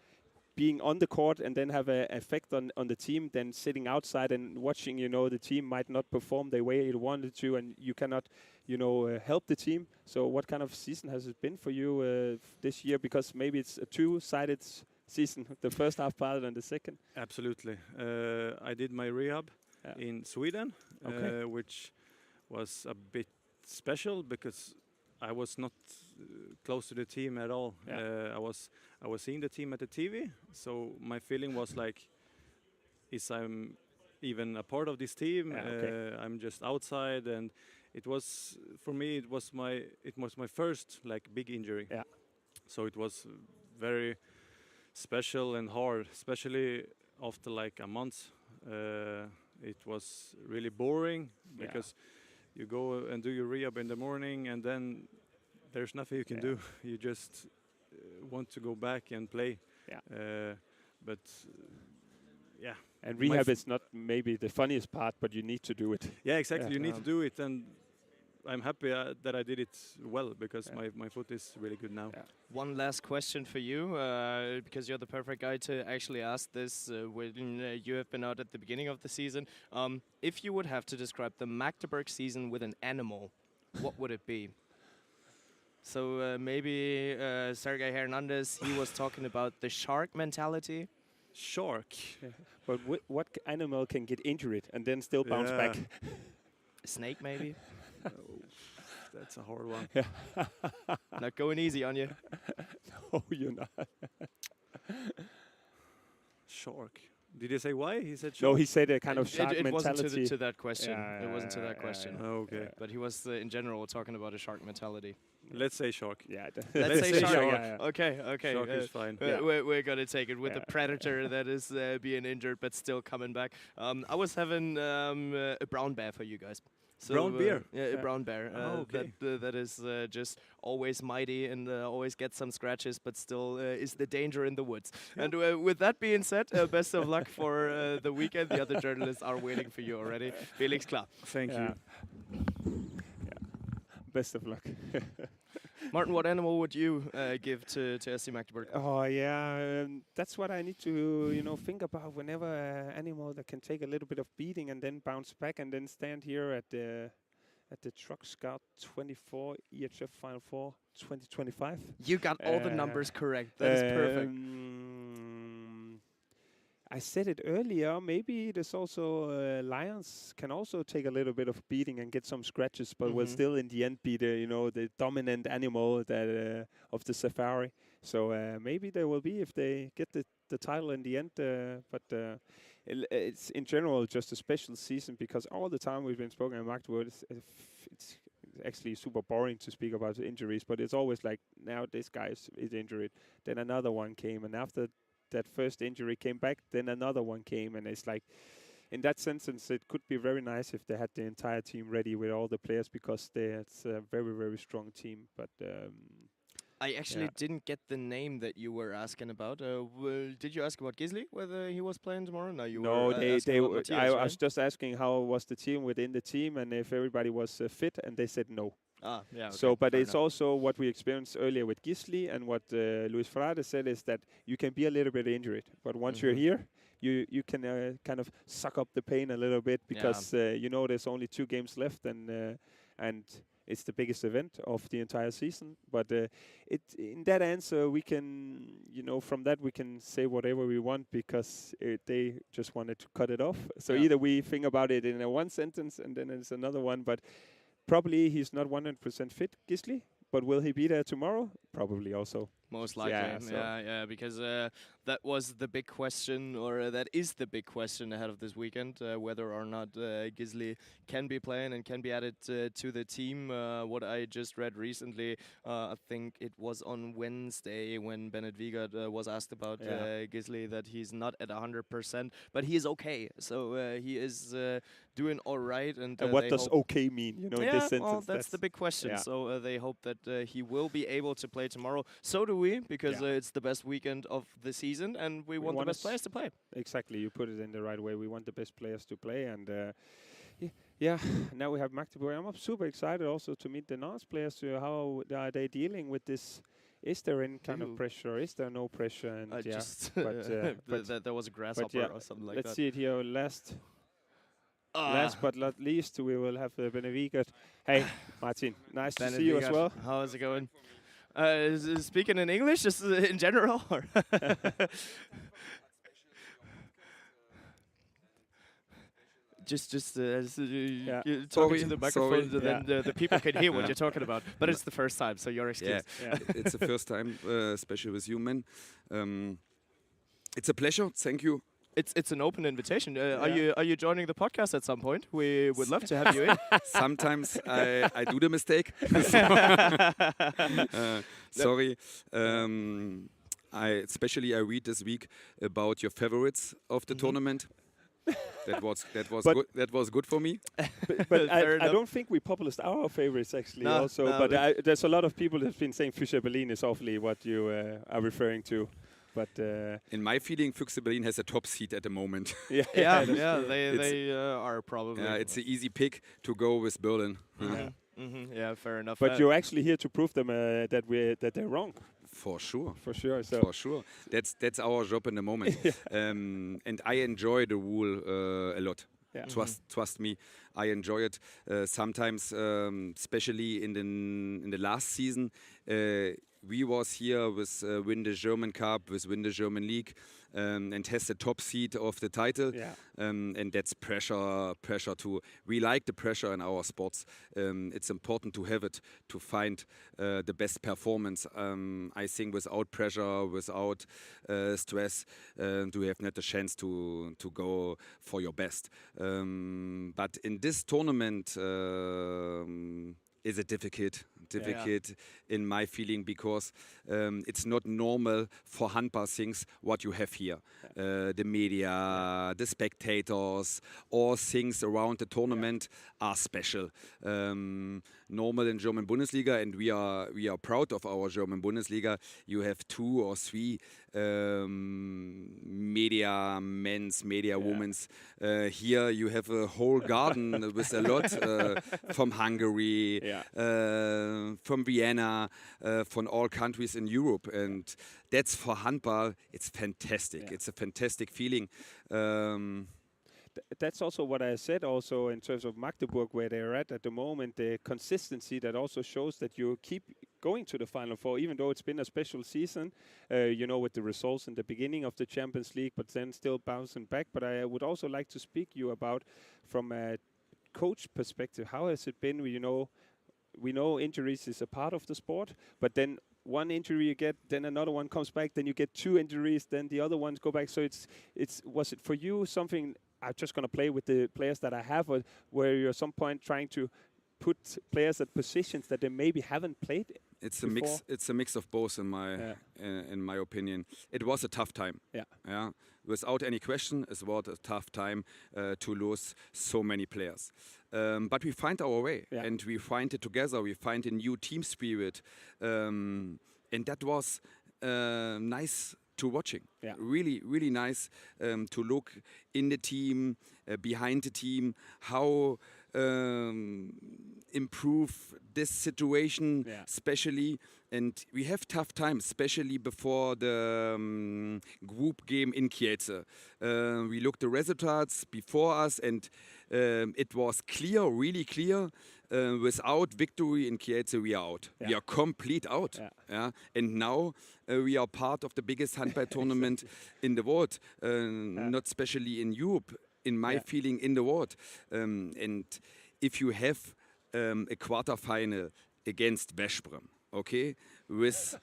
being on the court and then have an effect on the team than sitting outside and watching, the team might not perform the way it wanted to, and you cannot, help the team. So what kind of season has it been for you this year? Because maybe it's a two-sided season, the first half part and the second. Absolutely. I did my rehab in Sweden, which was a bit special because I was not close to the team at all. I was seeing the team at the TV, so my feeling was like, I'm even a part of this team? I'm just outside, and it was for me. It was my first big injury. Yeah. So it was very special and hard, especially after a month. It was really boring because you go and do your rehab in the morning, and then there's nothing you can do. You just want to go back and play. And rehab is not maybe the funniest part, but you need to do it. Yeah, exactly. You need to do it, and I'm happy that I did it well because my foot is really good now. One last question for you, because you're the perfect guy to actually ask this when you have been out at the beginning of the season. If you would have to describe the Magdeburg season with an animal, what would it be? So maybe Sergei Hernandez, he was talking about the shark mentality. Shark? But what animal can get injured and then still bounce back? A snake, maybe? That's a hard one. Not going easy on you. No, you're not. Shark. Did he say why? He said shark? No, he said a kind of shark it mentality. Wasn't to that question. It wasn't to that question. Oh, okay. But he was, in general, talking about a shark mentality. Let's say shark. Yeah. Let's say shark. Okay. Shark is fine. We're going to take it with the predator that is being injured but still coming back. I was having a brown bear for you guys. So, Brown bear. Yeah, a brown bear. okay. That is just always mighty and always gets some scratches, but still is the danger in the woods. And with that being said, best of luck for the weekend. The other journalists are waiting for you already. Felix, klar. Thank you. Best of luck. Martin, what animal would you give to SC Magdeburg? Oh yeah, that's what I need to think about whenever animal that can take a little bit of beating and then bounce back and then stand here at the TruckScout24 EHF FINAL4 2025. You got all the numbers correct. That is perfect. I said it earlier. Maybe it is also lions can also take a little bit of beating and get some scratches, but will still in the end be the dominant animal that of the safari. So maybe there will be if they get the title in the end. But it's in general just a special season because all the time we've been spoken about Magdeburg, it's actually super boring to speak about the injuries. But it's always like now this guy is injured, then another one came, and after that first injury came back, then another one came, and it's like, in that sense, it could be very nice if they had the entire team ready with all the players because it's a very, very strong team. But I actually didn't get the name that you were asking about. Did you ask about Gisli, whether he was playing tomorrow? No, you were asking about Matthias, I right? was just asking how was the team within the team and if everybody was fit, and they said no. Ah, yeah. Okay, so, but fair it's enough. also what we experienced earlier with Gisli and what Luis Frade said is that you can be a little bit injured, but once you're here, you can kind of suck up the pain a little bit because there's only 2 games left and it's the biggest event of the entire season. But in that answer, we can, from that we can say whatever we want because they just wanted to cut it off. So either we think about it in a one sentence and then it's another one, but probably he's not 100% fit, Gisli, but will he be there tomorrow? Probably also. Most likely, yeah, because that was the big question, or that is the big question ahead of this weekend, whether or not Gisli can be playing and can be added to the team. What I just read recently, I think it was on Wednesday when Bennett Wiegert was asked about Gisli, that he's not at 100%, but he is okay. So he is doing all right. And what does okay mean, in this sentence? Well, that's the big question. Yeah. So they hope that he will be able to play tomorrow. So do we, because it's the best weekend of the season, and we want the best players to play. Exactly, you put it in the right way. We want the best players to play, and now we have Magdeburg. I'm super excited also to meet the Norse players. How are they dealing with this? Is there any kind of pressure? Is there no pressure? And but there was a grasshopper or something like that. Let's see it here. Last but not least, we will have Bennett Wiegert. Hey, Martin, nice to see you as well. How is it going? Speaking in English, just in general? Or just talking to the microphone, so then the people can hear what you're talking about. But it's the first time, so you're excused. Yeah, it's the first time, especially with you, man. It's a pleasure. Thank you. It's an open invitation. Are you joining the podcast at some point? We would love to have you in. Sometimes I do the mistake. Sorry. I read this week about your favorites of the tournament. That was good for me. But I don't think we published our favorites actually. There's a lot of people that've been saying Füchse Berlin is awfully what you are referring to. But in my feeling, Füchse Berlin has a top seat at the moment. They are probably. It's an easy pick to go with Berlin. Yeah, fair enough. But you're actually here to prove them that they're wrong. For sure. For sure. So for sure. That's our job in the moment. And I enjoy the rule a lot. Yeah. Trust me, I enjoy it. Sometimes, especially in the last season, we was here with win the German Cup, with win the German League, and has the top seed of the title. Yeah. And that's pressure too. We like the pressure in our sports. It's important to have it, to find the best performance. I think without pressure, without stress, you have not a chance to go for your best. But in this tournament, is a difficult in my feeling, because it's not normal for handball things what you have here. The media, the spectators, all things around the tournament are special. Normal in German Bundesliga, and we are proud of our German Bundesliga. You have 2 or 3 media men's, media women's. Here you have a whole garden with a lot from Hungary, from Vienna, from all countries in Europe, and that's for handball. It's fantastic. It's a fantastic feeling. That's also what I said also in terms of Magdeburg, where they're at the moment, the consistency that also shows that you keep going to the Final Four, even though it's been a special season, you know, with the results in the beginning of the Champions League, but then still bouncing back. But I would also like to speak to you about, from a coach perspective, how has it been? We know injuries is a part of the sport, but then one injury you get, then another one comes back, then you get 2 injuries, then the other ones go back. So was it for you something, I'm just going to play with the players that I have, or were you at some point trying to put players at positions that they maybe haven't played? It's a mix. It's a mix of both, in my opinion. It was a tough time. Yeah. Without any question, it was a tough time to lose so many players. But we find our way, and we find it together. We find a new team spirit, and that was nice to watching. Really, really nice to look in the team, behind the team, how improve this situation, especially. And we have tough times, especially before the group game in Kielce. We looked the results before us, and it was clear, really clear. Without victory in Kielce, we are out. We are complete out. And now we are part of the biggest handball tournament in the world, not especially in Europe, in my feeling, in the world. And if you have a quarterfinal against Veszprem, okay, with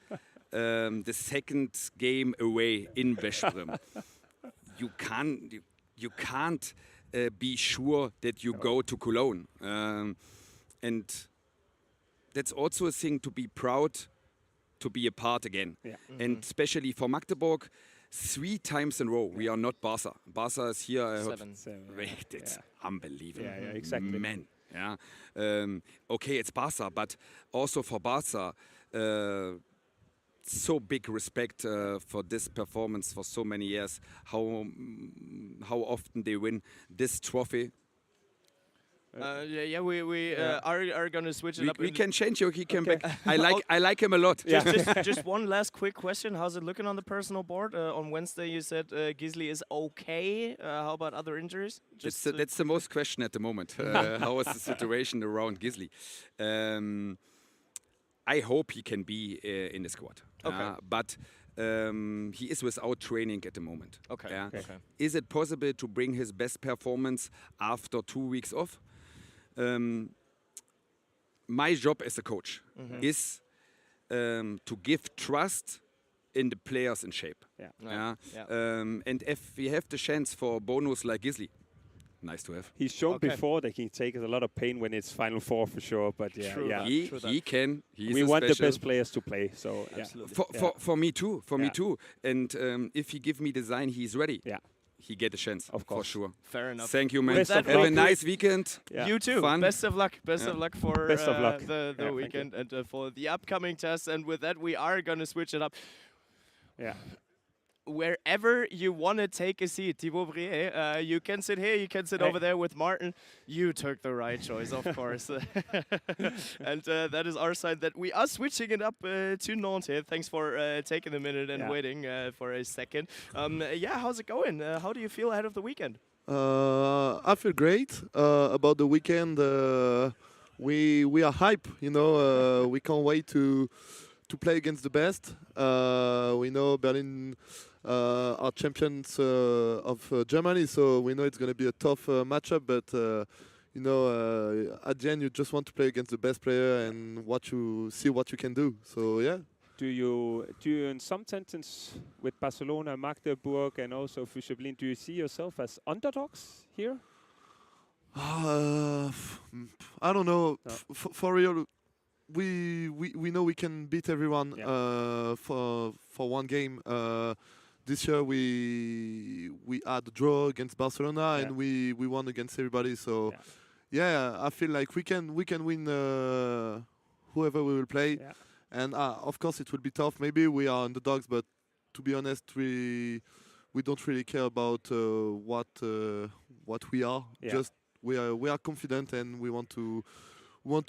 the second game away in Veszprem, you can't be sure that you go to Cologne. And that's also a thing to be proud to be a part again. And especially for Magdeburg, 3 times in a row. We are not Barca. Barca is here. I heard 7. It's unbelievable. Yeah, exactly. Man. Okay, it's Barca, but also for Barca, so big respect for this performance for so many years. How often they win this trophy. We are going to switch it up. We can change you. He came back. I like him a lot. Just one last quick question. How's it looking on the personal board? On Wednesday you said Gisli is okay. How about other injuries? That's the most question at the moment. How is the situation around Gisli? I hope he can be in the squad. But he is without training at the moment. Is it possible to bring his best performance after 2 weeks off? My job as a coach is to give trust in the players in shape. And if we have the chance for a bonus like Gisli, nice to have. He's shown before that he takes a lot of pain when it's Final Four for sure. But he can. We want the best players to play. So for me too. For me too. And if he give me the sign, he's ready. He get a chance, of course. For sure. Fair enough. Thank you, man. Have a nice weekend. You too. Fun. Best of luck. Best of luck for the weekend and for the upcoming tests. And with that, we are going to switch it up. Wherever you want to take a seat, Thibaut Brier, you can sit here, you can sit over there with Martin. You took the right choice, of course. And that is our side that we are switching it up to Nantes. Thanks for taking a minute and waiting for a second. How's it going? How do you feel ahead of the weekend? I feel great about the weekend. We are hype, we can't wait to play against the best. We know Berlin are champions of Germany, so we know it's going to be a tough matchup. But at the end, you just want to play against the best player and see what you can do. So Do you in some sentence with Barcelona, Magdeburg, and also Fischer Berlin, do you see yourself as underdogs here? I don't know. For real, we know we can beat everyone for one game. This year we had a draw against Barcelona and we won against everybody. So I feel like we can win whoever we will play. Yeah. And of course it will be tough. Maybe we are underdogs, but to be honest, we don't really care about what we are. Yeah. Just we are confident and we want to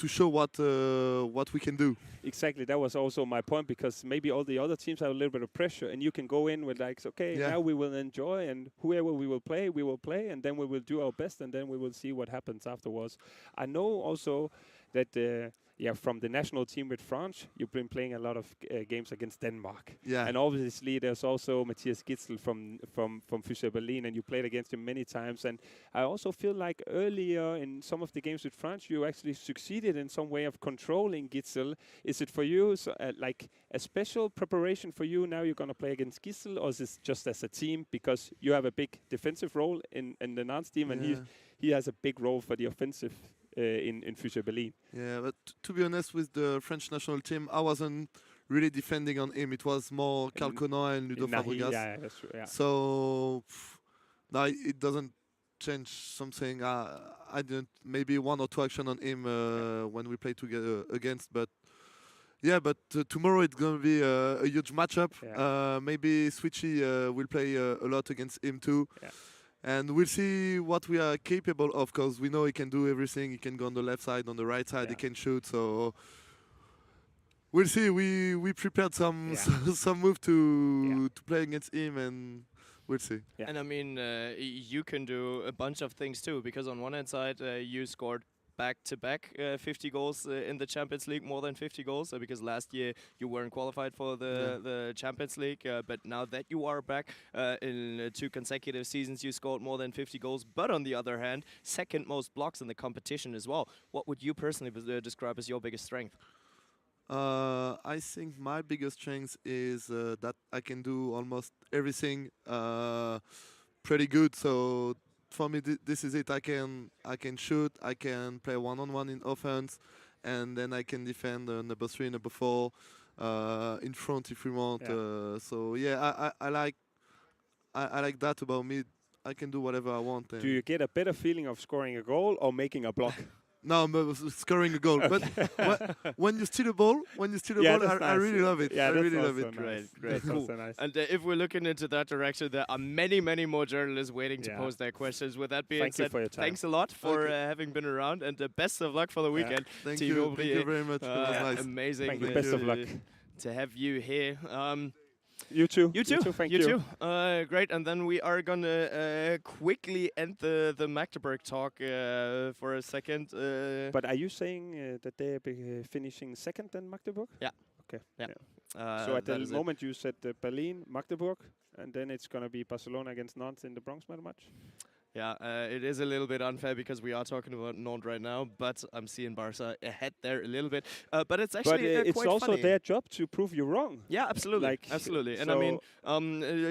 show what we can do. Exactly, that was also my point, because maybe all the other teams have a little bit of pressure, and you can go in with like, okay, now we will enjoy, and whoever we will play, and then we will do our best, and then we will see what happens afterwards. I know also that from the national team with France, you've been playing a lot of games against Denmark. Yeah. And obviously there's also Matthias Gitzel from Fusha Berlin, and you played against him many times. And I also feel like earlier in some of the games with France, you actually succeeded in some way of controlling Gitzel. Is it for you like a special preparation for you now you're going to play against Gitzel, or is this just as a team because you have a big defensive role in the Nantes team, and he has a big role for the offensive in Fusha Berlin? Yeah, but to be honest, with the French national team, I wasn't really defending on him. It was more Carl Conan and Ludo Fabregas. Yeah, that's true. Yeah. So now it doesn't change something. I didn't maybe one or two action on him when we play together against, but. Yeah, but tomorrow it's going to be a huge matchup. Yeah. Maybe Switchy will play a lot against him too. Yeah. And we'll see what we are capable of, because we know he can do everything. He can go on the left side, on the right side, he can shoot. So we'll see. We prepared some move to play against him, and we'll see. Yeah. And I mean, you can do a bunch of things too, because on one hand side, you scored back-to-back 50 goals in the Champions League, more than 50 goals, because last year you weren't qualified for the Champions League, but now that you are back in 2 consecutive seasons, you scored more than 50 goals, but on the other hand, second most blocks in the competition as well. What would you personally describe as your biggest strength? I think my biggest strength is that I can do almost everything pretty good. So for me, this is it. I can shoot. I can play one-on-one in offense, and then I can defend number 3, number 4 in front if we want. Yeah. So yeah, I like that about me. I can do whatever I want. Do you get a better feeling of scoring a goal or making a block? No, scoring a goal. But when you steal a ball, I really love it. Yeah, I really love it. Great. Cool. So nice. And if we're looking into that direction, there are many more journalists waiting to pose their questions. With that being said, thanks a lot for having been around, and best of luck for the weekend. Thank you very much. It was nice. Amazing. Thank you. Best of luck to have you here. You too. Thank you. Great. And then we are going to quickly end the Magdeburg talk for a second. But are you saying that they are finishing second in Magdeburg? Yeah. Okay. Yeah. So at the moment you said Berlin, Magdeburg, and then it's going to be Barcelona against Nantes in the bronze medal match? Yeah, it is a little bit unfair because we are talking about Nantes right now, but I'm seeing Barca ahead there a little bit. But it's actually it's quite also funny. their job to prove you wrong. Yeah, absolutely. Absolutely. And I mean,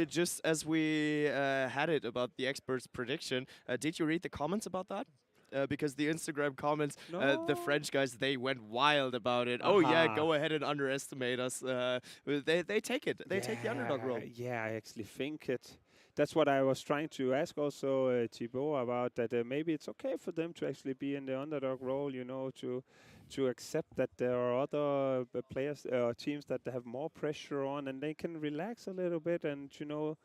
just as we had it about the experts' prediction, did you read the comments about that? Because the Instagram comments, the French guys, they went wild about it. Oh yeah, go ahead and underestimate us. They take it. They take the underdog role. Yeah, I actually think it. That's what I was trying to ask also Thibaut about, that maybe it's okay for them to actually be in the underdog role, you know, to accept that there are other players, teams that have more pressure on, and they can relax a little bit and, you know,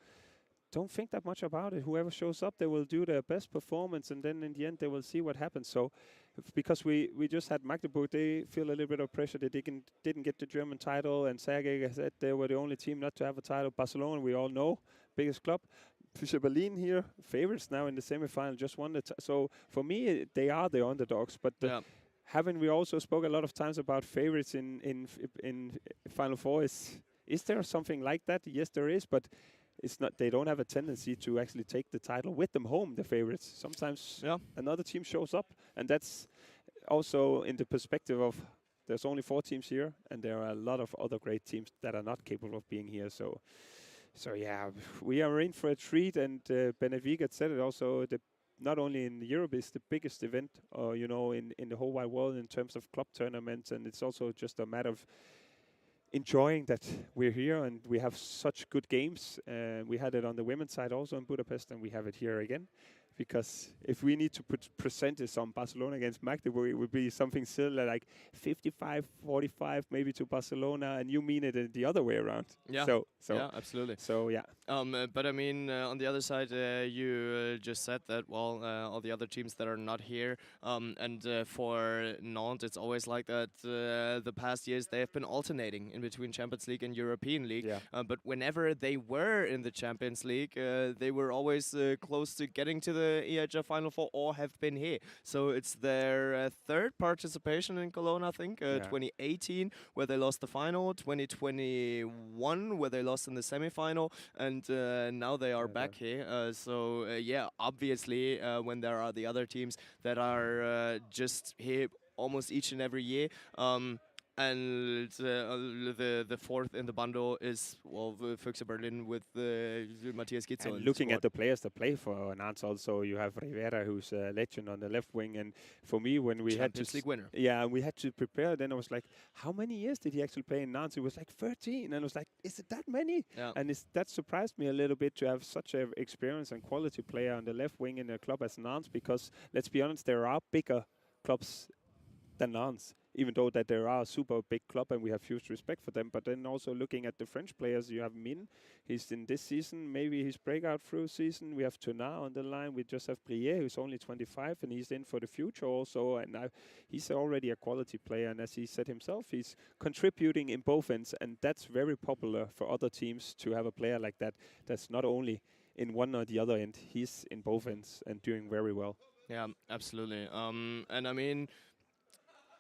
don't think that much about it. Whoever shows up, they will do their best performance, and then in the end, they will see what happens. So, because we just had Magdeburg, they feel a little bit of pressure. They didn't get the German title, and Sergei said they were the only team not to have a title. Barcelona, we all know, biggest club. Fusha Berlin here, favorites now in the semifinal, just won the so for me, they are the underdogs. But haven't we also spoke a lot of times about favorites in Final Four? Is there something like that? Yes, there is, but it's not. They don't have a tendency to actually take the title with them home, the favorites. Sometimes another team shows up, and that's also in the perspective of there's only 4 teams here, and there are a lot of other great teams that are not capable of being here. So yeah, we are in for a treat, and Benevigat said it also. The not only in Europe, it's the biggest event, you know, in the whole wide world in terms of club tournaments, and it's also just a matter of enjoying that we're here and we have such good games. We had it on the women's side also in Budapest, and we have it here again. Because if we need to put percentage on Barcelona against Magdeburg, it would be something similar like 55-45 maybe to Barcelona, and you mean it the other way around. Yeah, so yeah, absolutely. So yeah. But I mean, on the other side, you just said that, well, all the other teams that are not here, and for Nantes, it's always like that. The past years, they have been alternating in between Champions League and European League. Yeah. But whenever they were in the Champions League, they were always close to getting to the EHF Final4 or have been here. So it's their third participation in Cologne, I think. 2018, where they lost the final. 2021, where they lost in the semi-final. And now they are back here. Yeah, obviously, when there are the other teams that are just here almost each and every year, and the fourth in the bundle is, well, the Füchse Berlin with Matthias Gitzel. And looking at the players that play for Nantes, also you have Rivera, who's a legend on the left wing. And for me, when we had Champions League winner. Yeah, we had to prepare. Then I was like, how many years did he actually play in Nantes? It was like 13. And I was like, is it that many? Yeah. And that surprised me a little bit to have such an experienced and quality player on the left wing in a club as Nantes, because let's be honest, there are bigger clubs than Nantes, even though that there are a super big club and we have huge respect for them. But then also looking at the French players, you have Min, he's in this season, maybe his breakout through season. We have Tuna on the line. We just have Brier, who's only 25, and he's in for the future also. And he's already a quality player, and as he said himself, he's contributing in both ends, and that's very popular for other teams to have a player like that. That's not only in one or the other end, he's in both ends and doing very well. Yeah, absolutely. And I mean,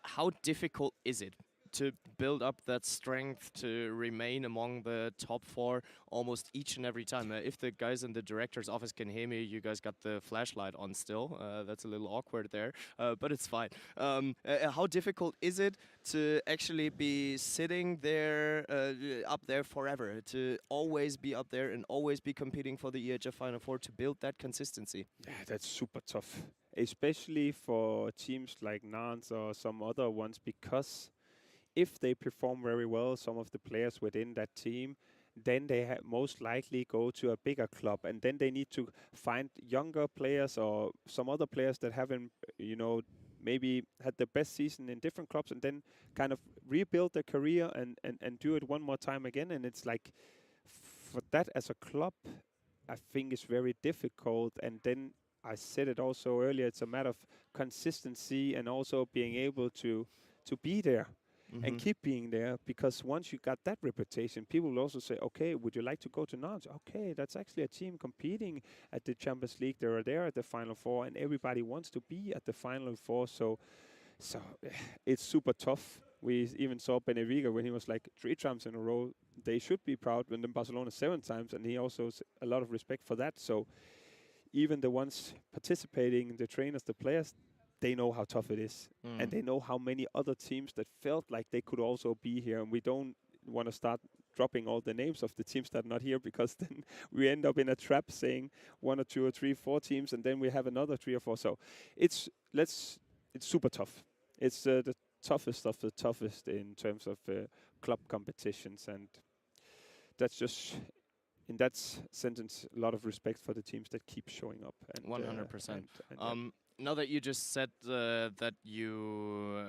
how difficult is it to build up that strength to remain among the top four almost each and every time? If the guys in the director's office can hear me, you guys got the flashlight on still. That's a little awkward there, but it's fine. How difficult is it to actually be sitting there, up there forever, to always be up there and always be competing for the EHF Final4, to build that consistency? Yeah, that's super tough, especially for teams like Nantes or some other ones, because if they perform very well, some of the players within that team, then they most likely go to a bigger club, and then they need to find younger players or some other players that haven't, you know, maybe had the best season in different clubs, and then kind of rebuild their career and do it one more time again. And it's like, for that as a club, I think it's very difficult. And then I said it also earlier, it's a matter of consistency and also being able to be there. And keep being there, because once you got that reputation, people will also say, okay, would you like to go to Nantes? Okay, that's actually a team competing at the Champions League. They are there at the Final Four, and everybody wants to be at the Final Four. So it's super tough. We even saw Benfica when he was like 3 times in a row. They should be proud, and then Barcelona 7 times, and he also has a lot of respect for that. So even the ones participating, the trainers, the players, they know how tough it is, and they know how many other teams that felt like they could also be here. And we don't want to start dropping all the names of the teams that are not here, because then we end up in a trap saying 1 or 2 or 3, 4 teams, and then we have another 3 or 4. So it's super tough. It's the toughest of the toughest in terms of club competitions, and that's just, in that sentence, a lot of respect for the teams that keep showing up. And 100%. Now that you just said that you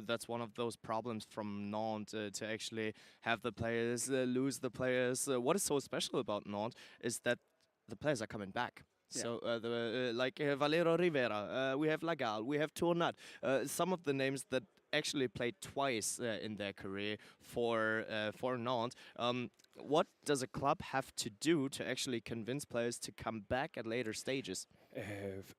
that's one of those problems from Nantes, to actually have the players lose the players. What is so special about Nantes is that the players are coming back. Yeah. So like Valero Rivera, we have Lagal, we have Tournat, some of the names that actually played twice in their career for Nantes. What does a club have to do to actually convince players to come back at later stages?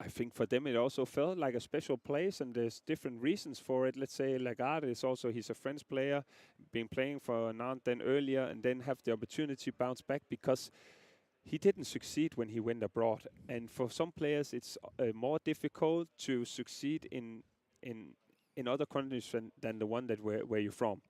I think for them it also felt like a special place, and there's different reasons for it. Let's say Lagarde is also, he's a French player, been playing for Nantes then earlier, and then have the opportunity to bounce back, because he didn't succeed when he went abroad. And for some players it's more difficult to succeed in other countries than the one that where you're from.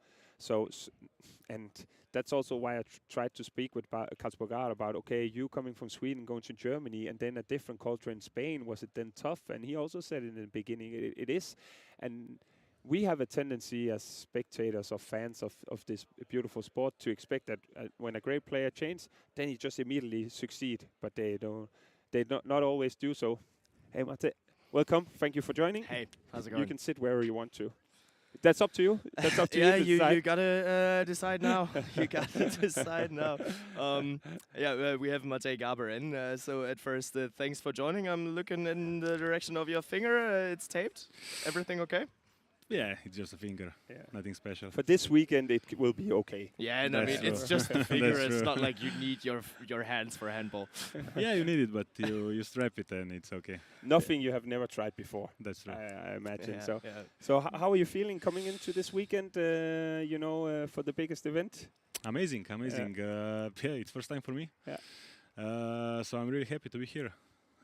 And that's also why I tried to speak with Karlsborg about, okay, you coming from Sweden, going to Germany, and then a different culture in Spain, was it then tough? And he also said in the beginning, it is. And we have a tendency as spectators or fans of this beautiful sport to expect that when a great player changes, then he just immediately succeed. But they not always do so. Hey, Mate, welcome. Thank you for joining. Hey, how's it going? You can sit wherever you want to. That's up to you. That's up to yeah, you. Yeah, you gotta decide now. You gotta decide now. We have Mate Gaber in. So at first, thanks for joining. I'm looking in the direction of your finger. It's taped. Everything okay? Yeah, it's just a finger. Yeah. Nothing special. For this weekend, it will be okay. Yeah, and I mean, it's just a finger. It's not like you need your hands for handball. Yeah, you need it, but you strap it and it's okay. Nothing you have never tried before. That's true. I imagine. Yeah, so, yeah. so how are you feeling coming into this weekend? For the biggest event. Amazing. It's first time for me. Yeah. So I'm really happy to be here,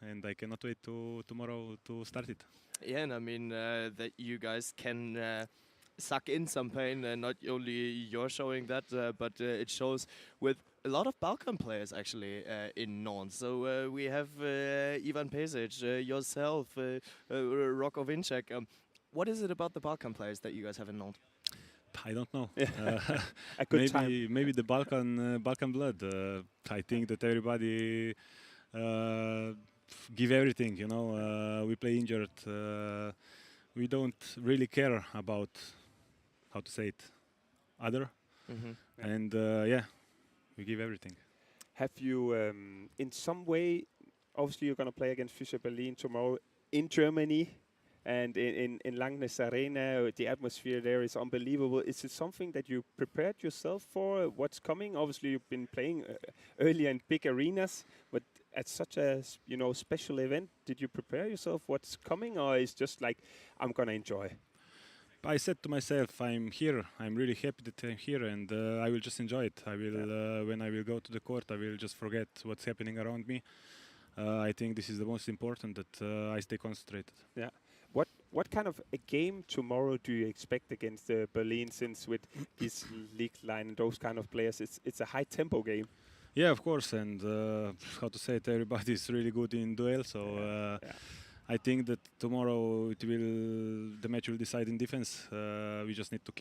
and I cannot wait to tomorrow to start it. Yeah, and I mean that you guys can suck in some pain, and not only you're showing that, but it shows with a lot of Balkan players actually in Nantes. So we have Ivan Pesic, yourself, Roko Vincek. What is it about the Balkan players that you guys have in Nantes? I don't know. A good time. Maybe the Balkan blood. I think that everybody give everything. We play injured. We don't really care about how to say it, and we give everything. Have you, in some way, obviously you're going to play against Fischer Berlin tomorrow in Germany, and in Langness Arena, the atmosphere there is unbelievable. Is it something that you prepared yourself for, what's coming? Obviously you've been playing earlier in big arenas, but at such a special event, did you prepare yourself what's coming, or is just like, I'm going to enjoy? I said to myself, I'm here. I'm really happy that I'm here, and I will just enjoy it. I will, when I will go to the court, I will just forget what's happening around me. I think this is the most important, that I stay concentrated. Yeah. What kind of a game tomorrow do you expect against Berlin, since with this league line and those kind of players, it's a high tempo game? Yeah, of course, and how to say it, everybody is really good in duel, so I think that tomorrow the match will decide in defense. We just need to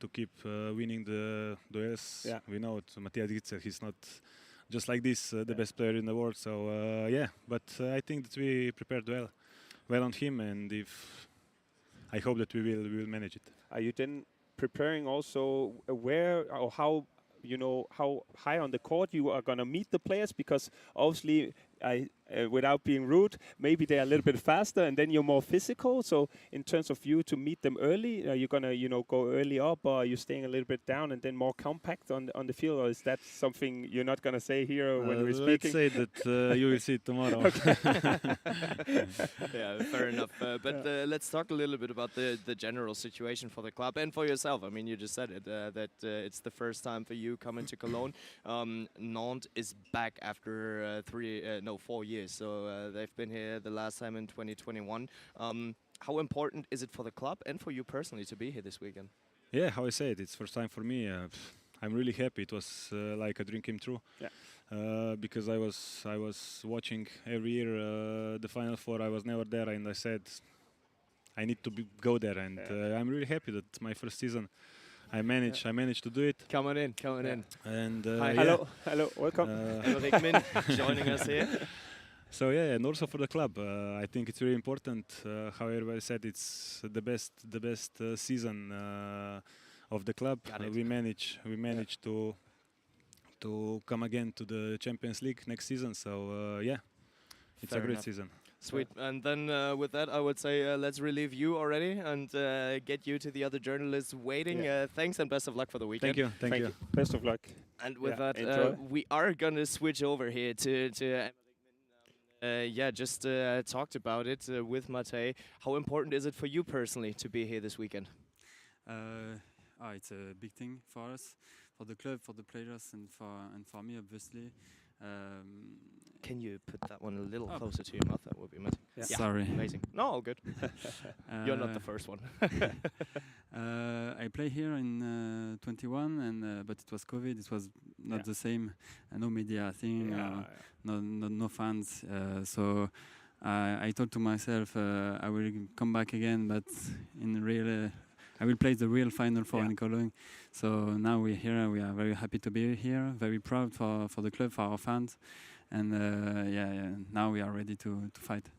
keep winning the duels. Yeah. We know Matthias Gitzel, he's not just like this the best player in the world. So but I think that we prepared well on him, and I hope that we will manage it. Are you then preparing also where or how high on the court you are going to meet the players? Because obviously, without being rude, maybe they're a little bit faster, and then you're more physical. So in terms of you to meet them early, are you going to go early up, or are you staying a little bit down and then more compact on the field, or is that something you're not going to say here when we're speaking? Let's say that you will see it tomorrow. Yeah, fair enough. But let's talk a little bit about the general situation for the club and for yourself. I mean, you just said it, that it's the first time for you coming to Cologne. Nantes is back after 4 years. So they've been here the last time in 2021. How important is it for the club and for you personally to be here this weekend? Yeah, how I said, it's first time for me. I'm really happy. It was like a dream came true. Yeah. Because I was watching every year the Final Four. I was never there, and I said I need to go there. And I'm really happy that my first season I managed to do it. Come on in. And hi, hello, welcome. Henrik Min joining us here. So and also for the club, I think it's really important. How everybody said, it's the best season of the club. We managed to come again to the Champions League next season. So it's Fair a great enough. season. Sweet. And then with that, I would say let's relieve you already and get you to the other journalists waiting. Thanks and best of luck for the weekend. Thank you. Best of luck. And with that, we are going to switch over here to just talked about it with Mate. How important is it for you personally to be here this weekend? It's a big thing for us, for the club, for the players, and for me, obviously. Can you put that one a little closer to your mouth? That would be amazing. Yeah. Sorry. Amazing. No, all good. You're not the first one. I play here in 21, and but it was COVID. It was not the same. No media thing. No fans. So I thought to myself, I will come back again, but in real. I will play the real Final Four in Cologne. So now we're here. We are very happy to be here. Very proud for the club, for our fans, and now we are ready to fight.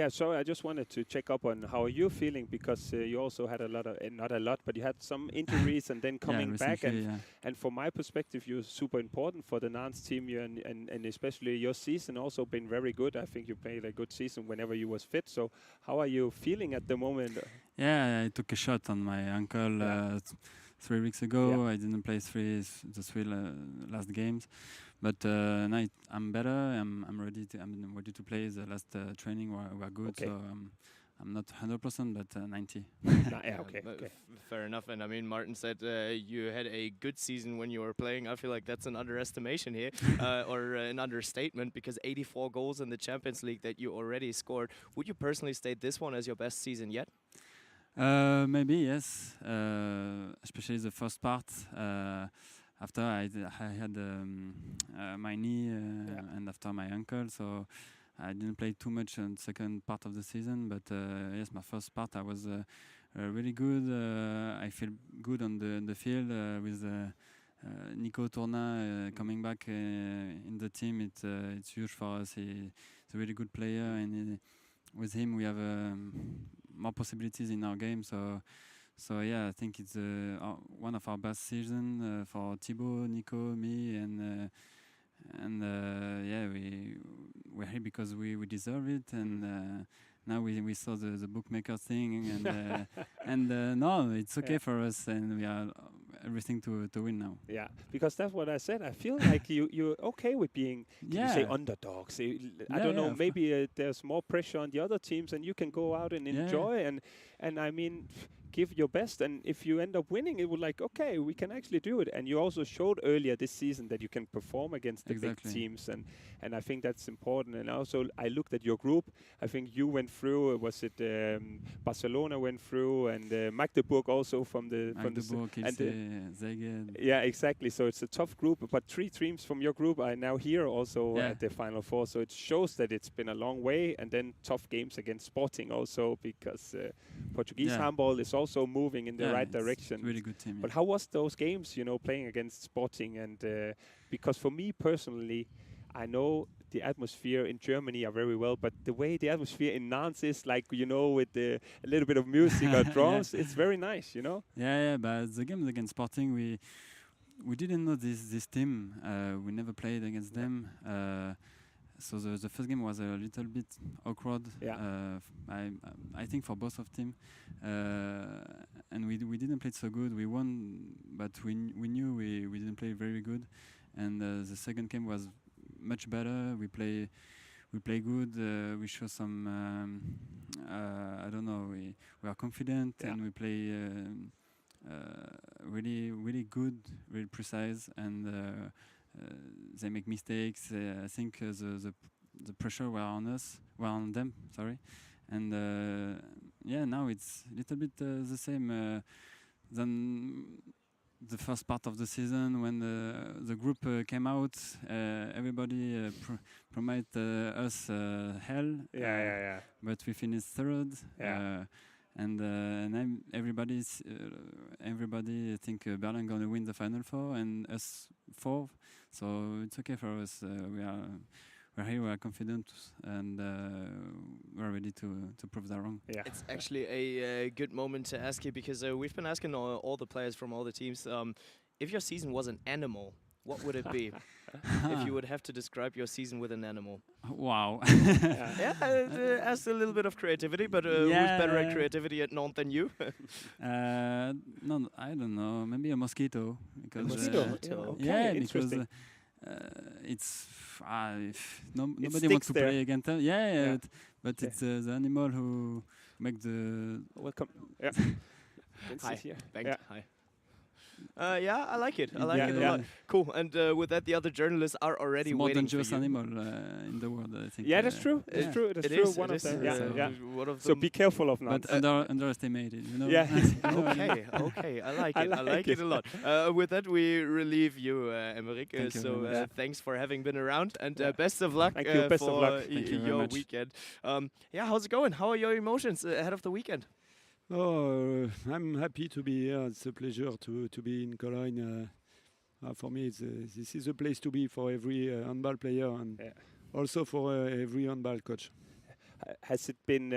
So I just wanted to check up on how you're feeling, because you also had a lot of, not a lot, but you had some injuries and then coming back. And from my perspective, you're super important for the Nantes team, and especially your season also been very good. I think you played a good season whenever you was fit. So how are you feeling at the moment? Yeah, I took a shot on my ankle 3 weeks ago. I didn't play the three last games. But now I'm better. I'm ready to play. The last training were good, so I'm not 100%, but 90. Fair enough. And I mean, Martin said you had a good season when you were playing. I feel like that's an underestimation here, or an understatement, because 84 goals in the Champions League that you already scored. Would you personally state this one as your best season yet? Maybe yes, especially the first part. After I had my knee and after my ankle, so I didn't play too much in the second part of the season. But yes, my first part I was really good. I feel good on the field with Nico Tourna coming back in the team. It's huge for us. He's a really good player, and with him we have more possibilities in our game. So yeah, I think it's one of our best seasons for Thibaut, Nico, me, and we're here because we deserve it, and now we saw the bookmaker thing, and no, it's okay for us, and we are everything to win now. Yeah, because that's what I said. I feel like you're okay with being, you say, underdogs. I don't know, maybe there's more pressure on the other teams, and you can go out and enjoy, and I mean, give your best, and if you end up winning, it would like, okay, we can actually do it. And you also showed earlier this season that you can perform against the big teams, and I think that's important. And also, I looked at your group. I think you went through. Was it Barcelona went through, and Magdeburg also from the Zagreb. Yeah, exactly. So it's a tough group, but 3 teams from your group are now here also at the Final Four. So it shows that it's been a long way, and then tough games against Sporting also, because Portuguese handball is also moving in the right direction. Really good team. But how was those games, playing against Sporting? And because for me personally, I know the atmosphere in Germany are very well, but the way the atmosphere in Nantes is, like, with a little bit of music or drums, it's very nice, Yeah, but the games against Sporting, we didn't know this team. We never played against them. So the first game was a little bit awkward. I think for both of teams, and we didn't play so good. We won, but we knew we didn't play very good. And the second game was much better. We play good. We show some. I don't know. We are confident, and we play really good, really precise, and. They make mistakes. I think the pressure were on them. Sorry, and now it's a little bit the same than the first part of the season when the group came out. Everybody promised us hell. But we finished third. And everybody think Berlin gonna win the Final Four and us fourth. So it's okay for us. We're here. We are confident, and we're ready to prove that wrong. Yeah. It's actually a good moment to ask you, because we've been asking all the players from all the teams, if your season was an animal, what would it be? If you would have to describe your season with an animal. Wow. Asked a little bit of creativity, but who's better at creativity at Nantes than you? No, I don't know. Maybe a mosquito. Because, mosquito? Because it's nobody wants to play against them. But it's the animal who make the... Welcome. Yeah. Hi. Here. Hi. Yeah, I like it. I like it a lot. Cool. And with that, the other journalists are already more waiting dangerous for you. animal in the world, I think. Yeah, that's true. It's true. That's true. One of them. Yeah. So be careful of Nantes. But underestimated, you know. Yeah. Okay. I like it. I like it a lot. With that, we relieve you, Emerick. So thanks for having been around, and best of luck for your weekend. How's it going? How are your emotions ahead of the weekend? Oh, I'm happy to be here. It's a pleasure to be in Cologne. For me, this is a place to be for every handball player and also for every handball coach. Has it been,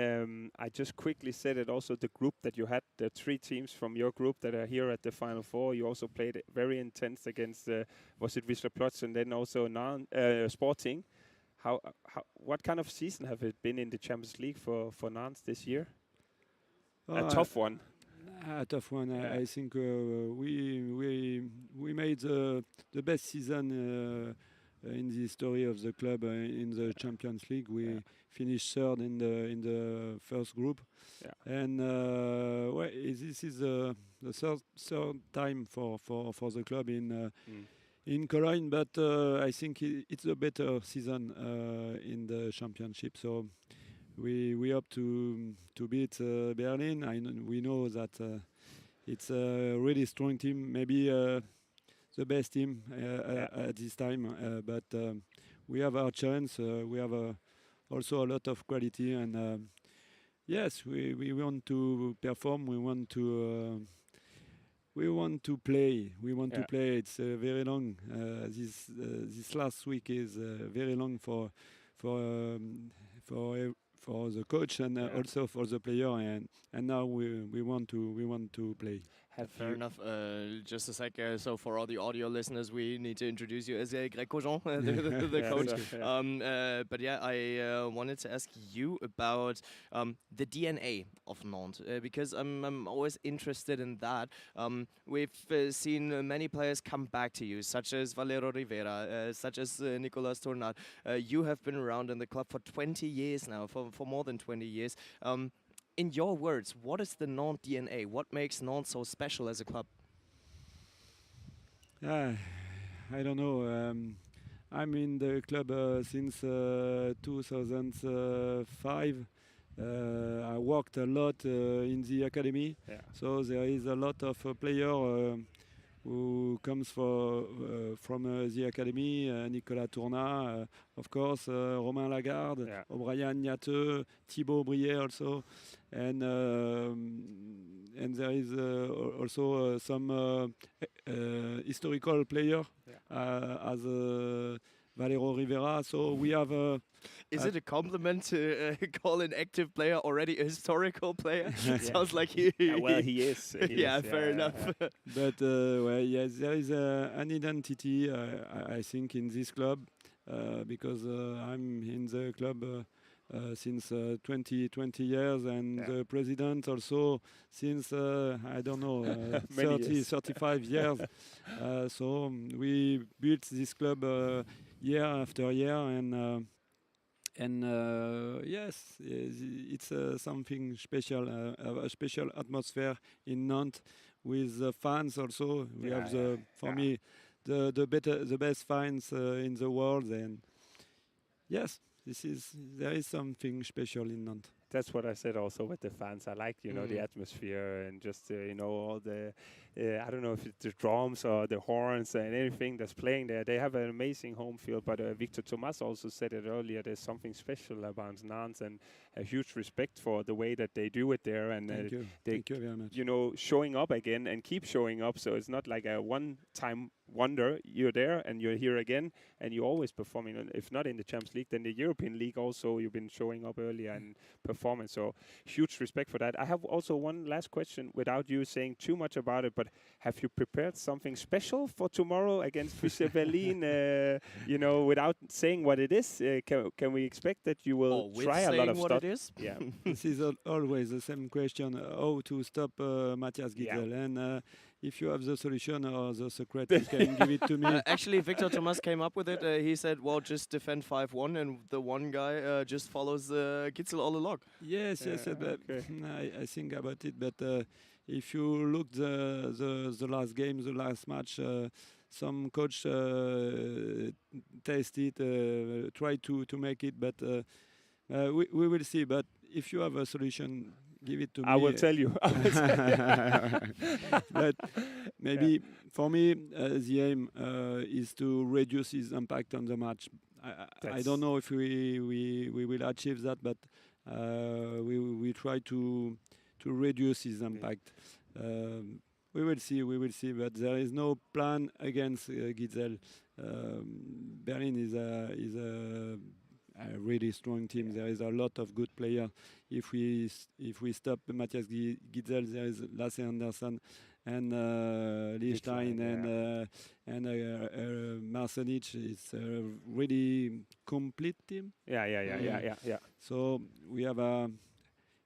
I just quickly said it also, the group that you had, the 3 teams from your group that are here at the Final Four, you also played very intense against, was it Wisla Plock and then also Sporting. What kind of season have it been in the Champions League for Nantes this year? A tough one. A tough one. I think we made the best season in the history of the club in the Champions League. We finished third in the first group, and this is the third time for the club in Cologne. But I think it's a better season in the championship. So. We hope to beat Berlin. We know that it's a really strong team, maybe the best team at this time. But we have our chance. We have also a lot of quality, and yes, we want to perform. We want to play. We want to play. It's very long. This last week is very long for the coach and also for the player, and now we want to play. Fair enough. Just a sec. So for all the audio listeners, we need to introduce you as Greg Cojon, the coach. But I wanted to ask you about the DNA of Nantes because I'm always interested in that. We've seen many players come back to you, such as Valero Rivera, such as Nicolas Tournat. You have been around in the club for 20 years now, for more than 20 years. In your words, what is the Nantes DNA? What makes Nantes so special as a club? I don't know. I'm in the club since 2005. I worked a lot in the academy, so there is a lot of players who comes from the academy. Nicolas Tournat, of course, Romain Lagarde, O'Brien Niateux, Thibaut Brier also, and there is also some historical player as Valero Rivera. So we have. Is it a compliment to call an active player already a historical player? Sounds like he. Well, he is. Fair enough. But yes, there is an identity, I think, in this club because I'm in the club since 20 years, and the president also since I don't know 35 years. So we built this club year after year, and yes, it's something special, a special atmosphere in Nantes with the fans also. We have for me the best fans in the world, and yes, there is something special in Nantes. That's what I said also with the fans. I like, the atmosphere and just, all the, I don't know if it's the drums or the horns and anything that's playing there. They have an amazing home field, but Victor Thomas also said it earlier. There's something special about Nantes and a huge respect for the way that they do it there. And Thank you very much. Showing up again and keep showing up. So it's not like a one-time wonder. You're there and you're here again, and you're always performing. If not in the Champions League, then the European League also. You've been showing up earlier and performing. So huge respect for that. I have also one last question without you saying too much about it, but have you prepared something special for tomorrow against Fischer Berlin? Without saying what it is, can we expect that you will try a lot of stuff? It is? Yeah. This is always the same question, how to stop Matthias Gitzel. And if you have the solution or the secret, you can give it to me. Actually, Victor Thomas came up with it. He said, well, just defend 5-1, and the one guy just follows Gitzel all along. Yes, but I think about it. But if you look the last game, the last match, some coach test it, try to make it, but we will see. But if you have a solution, give it to me. I will tell you. But maybe for me, the aim is to reduce his impact on the match. I don't know if we will achieve that, but we try to reduce his impact. We will see, but there is no plan against Gitzel. Berlin is a really strong team. There is a lot of good players. If we stop Matthias Gitzel, there is Lasse Andersson and Lichstein and Marsenic. It's a really complete team. Yeah. So we have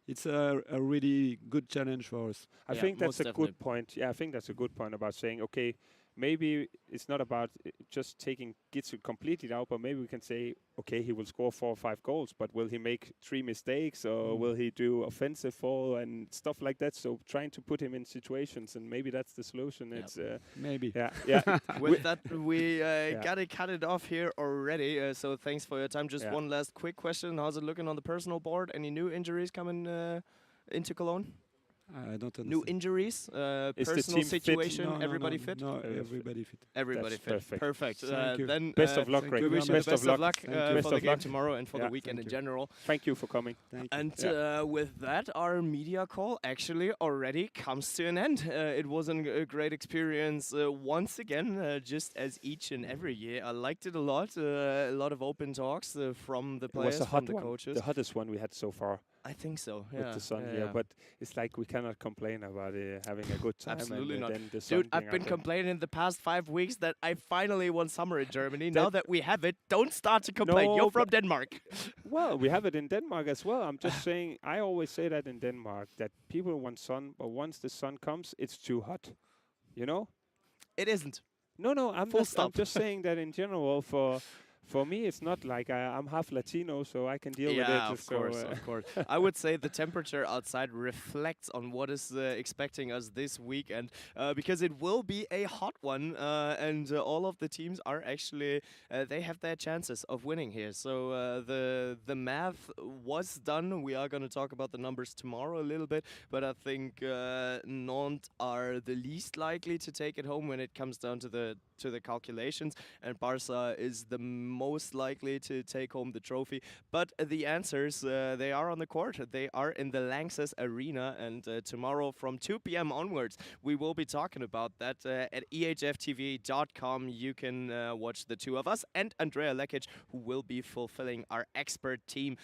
it's a really good challenge for us. I think that's a good point. Yeah, I think that's a good point about saying, okay, maybe it's not about just taking Gitzel completely out, but maybe we can say, okay, he will score 4 or 5 goals, but will he make 3 mistakes, or will he do offensive foul and stuff like that? So trying to put him in situations, and maybe that's the solution. It's maybe. Yeah. With that, we gotta cut it off here already. So thanks for your time. Just one last quick question: how's it looking on the personal board? Any new injuries coming into Cologne? I don't understand. New injuries, Is personal the team situation, fit? everybody fit? No, everybody fit. Everybody That's fit. perfect. Perfect. Thank you. Best of luck, Greg. We wish you the best of luck for Best the of game luck. tomorrow and for the weekend in general. Thank you for coming. And with that, our media call actually already comes to an end. It was a great experience once again, just as each and every year. I liked it a lot of open talks from the players, from the coaches. The hottest one we had so far. I think so, with the sun here, but it's like we cannot complain about having a good time. Absolutely not. Then the sun Dude, I've been complaining the past 5 weeks that I finally won summer in Germany. Now that we have it, don't start to complain. You're from Denmark. Well, we have it in Denmark as well. I'm just saying, I always say that in Denmark, that people want sun, but once the sun comes, it's too hot. You know? It isn't. No, I'm just saying that in general for me, it's not like I'm half Latino, so I can deal with it. Yeah, of course. I would say the temperature outside reflects on what is expecting us this weekend, because it will be a hot one, and all of the teams are actually, they have their chances of winning here. So the math was done. We are going to talk about the numbers tomorrow a little bit, but I think Nantes are the least likely to take it home when it comes down to the calculations, and Barca is the most likely to take home the trophy. But the answers, they are on the court. They are in the Lanxess Arena, and tomorrow from 2 p.m. onwards, we will be talking about that at EHFTV.com. You can watch the two of us and Andrea Lekic, who will be fulfilling our expert team.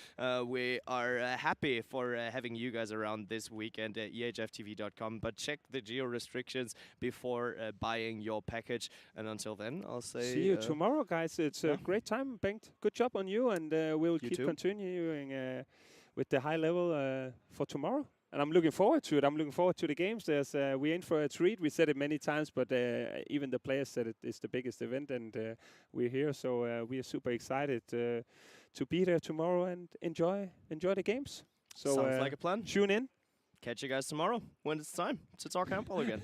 We are happy for having you guys around this weekend at EHFTV.com, but check the geo restrictions before buying your package. And until then, I'll say... See you tomorrow, guys. It's a great time, Bengt. Good job on you, and we'll keep continuing with the high level for tomorrow. And I'm looking forward to it. I'm looking forward to the games. We aim for a treat. We said it many times, but even the players said it is the biggest event, and we're here. So we are super excited to be there tomorrow and enjoy the games. So sounds like a plan. Tune in. Catch you guys tomorrow when it's time to talk handball again.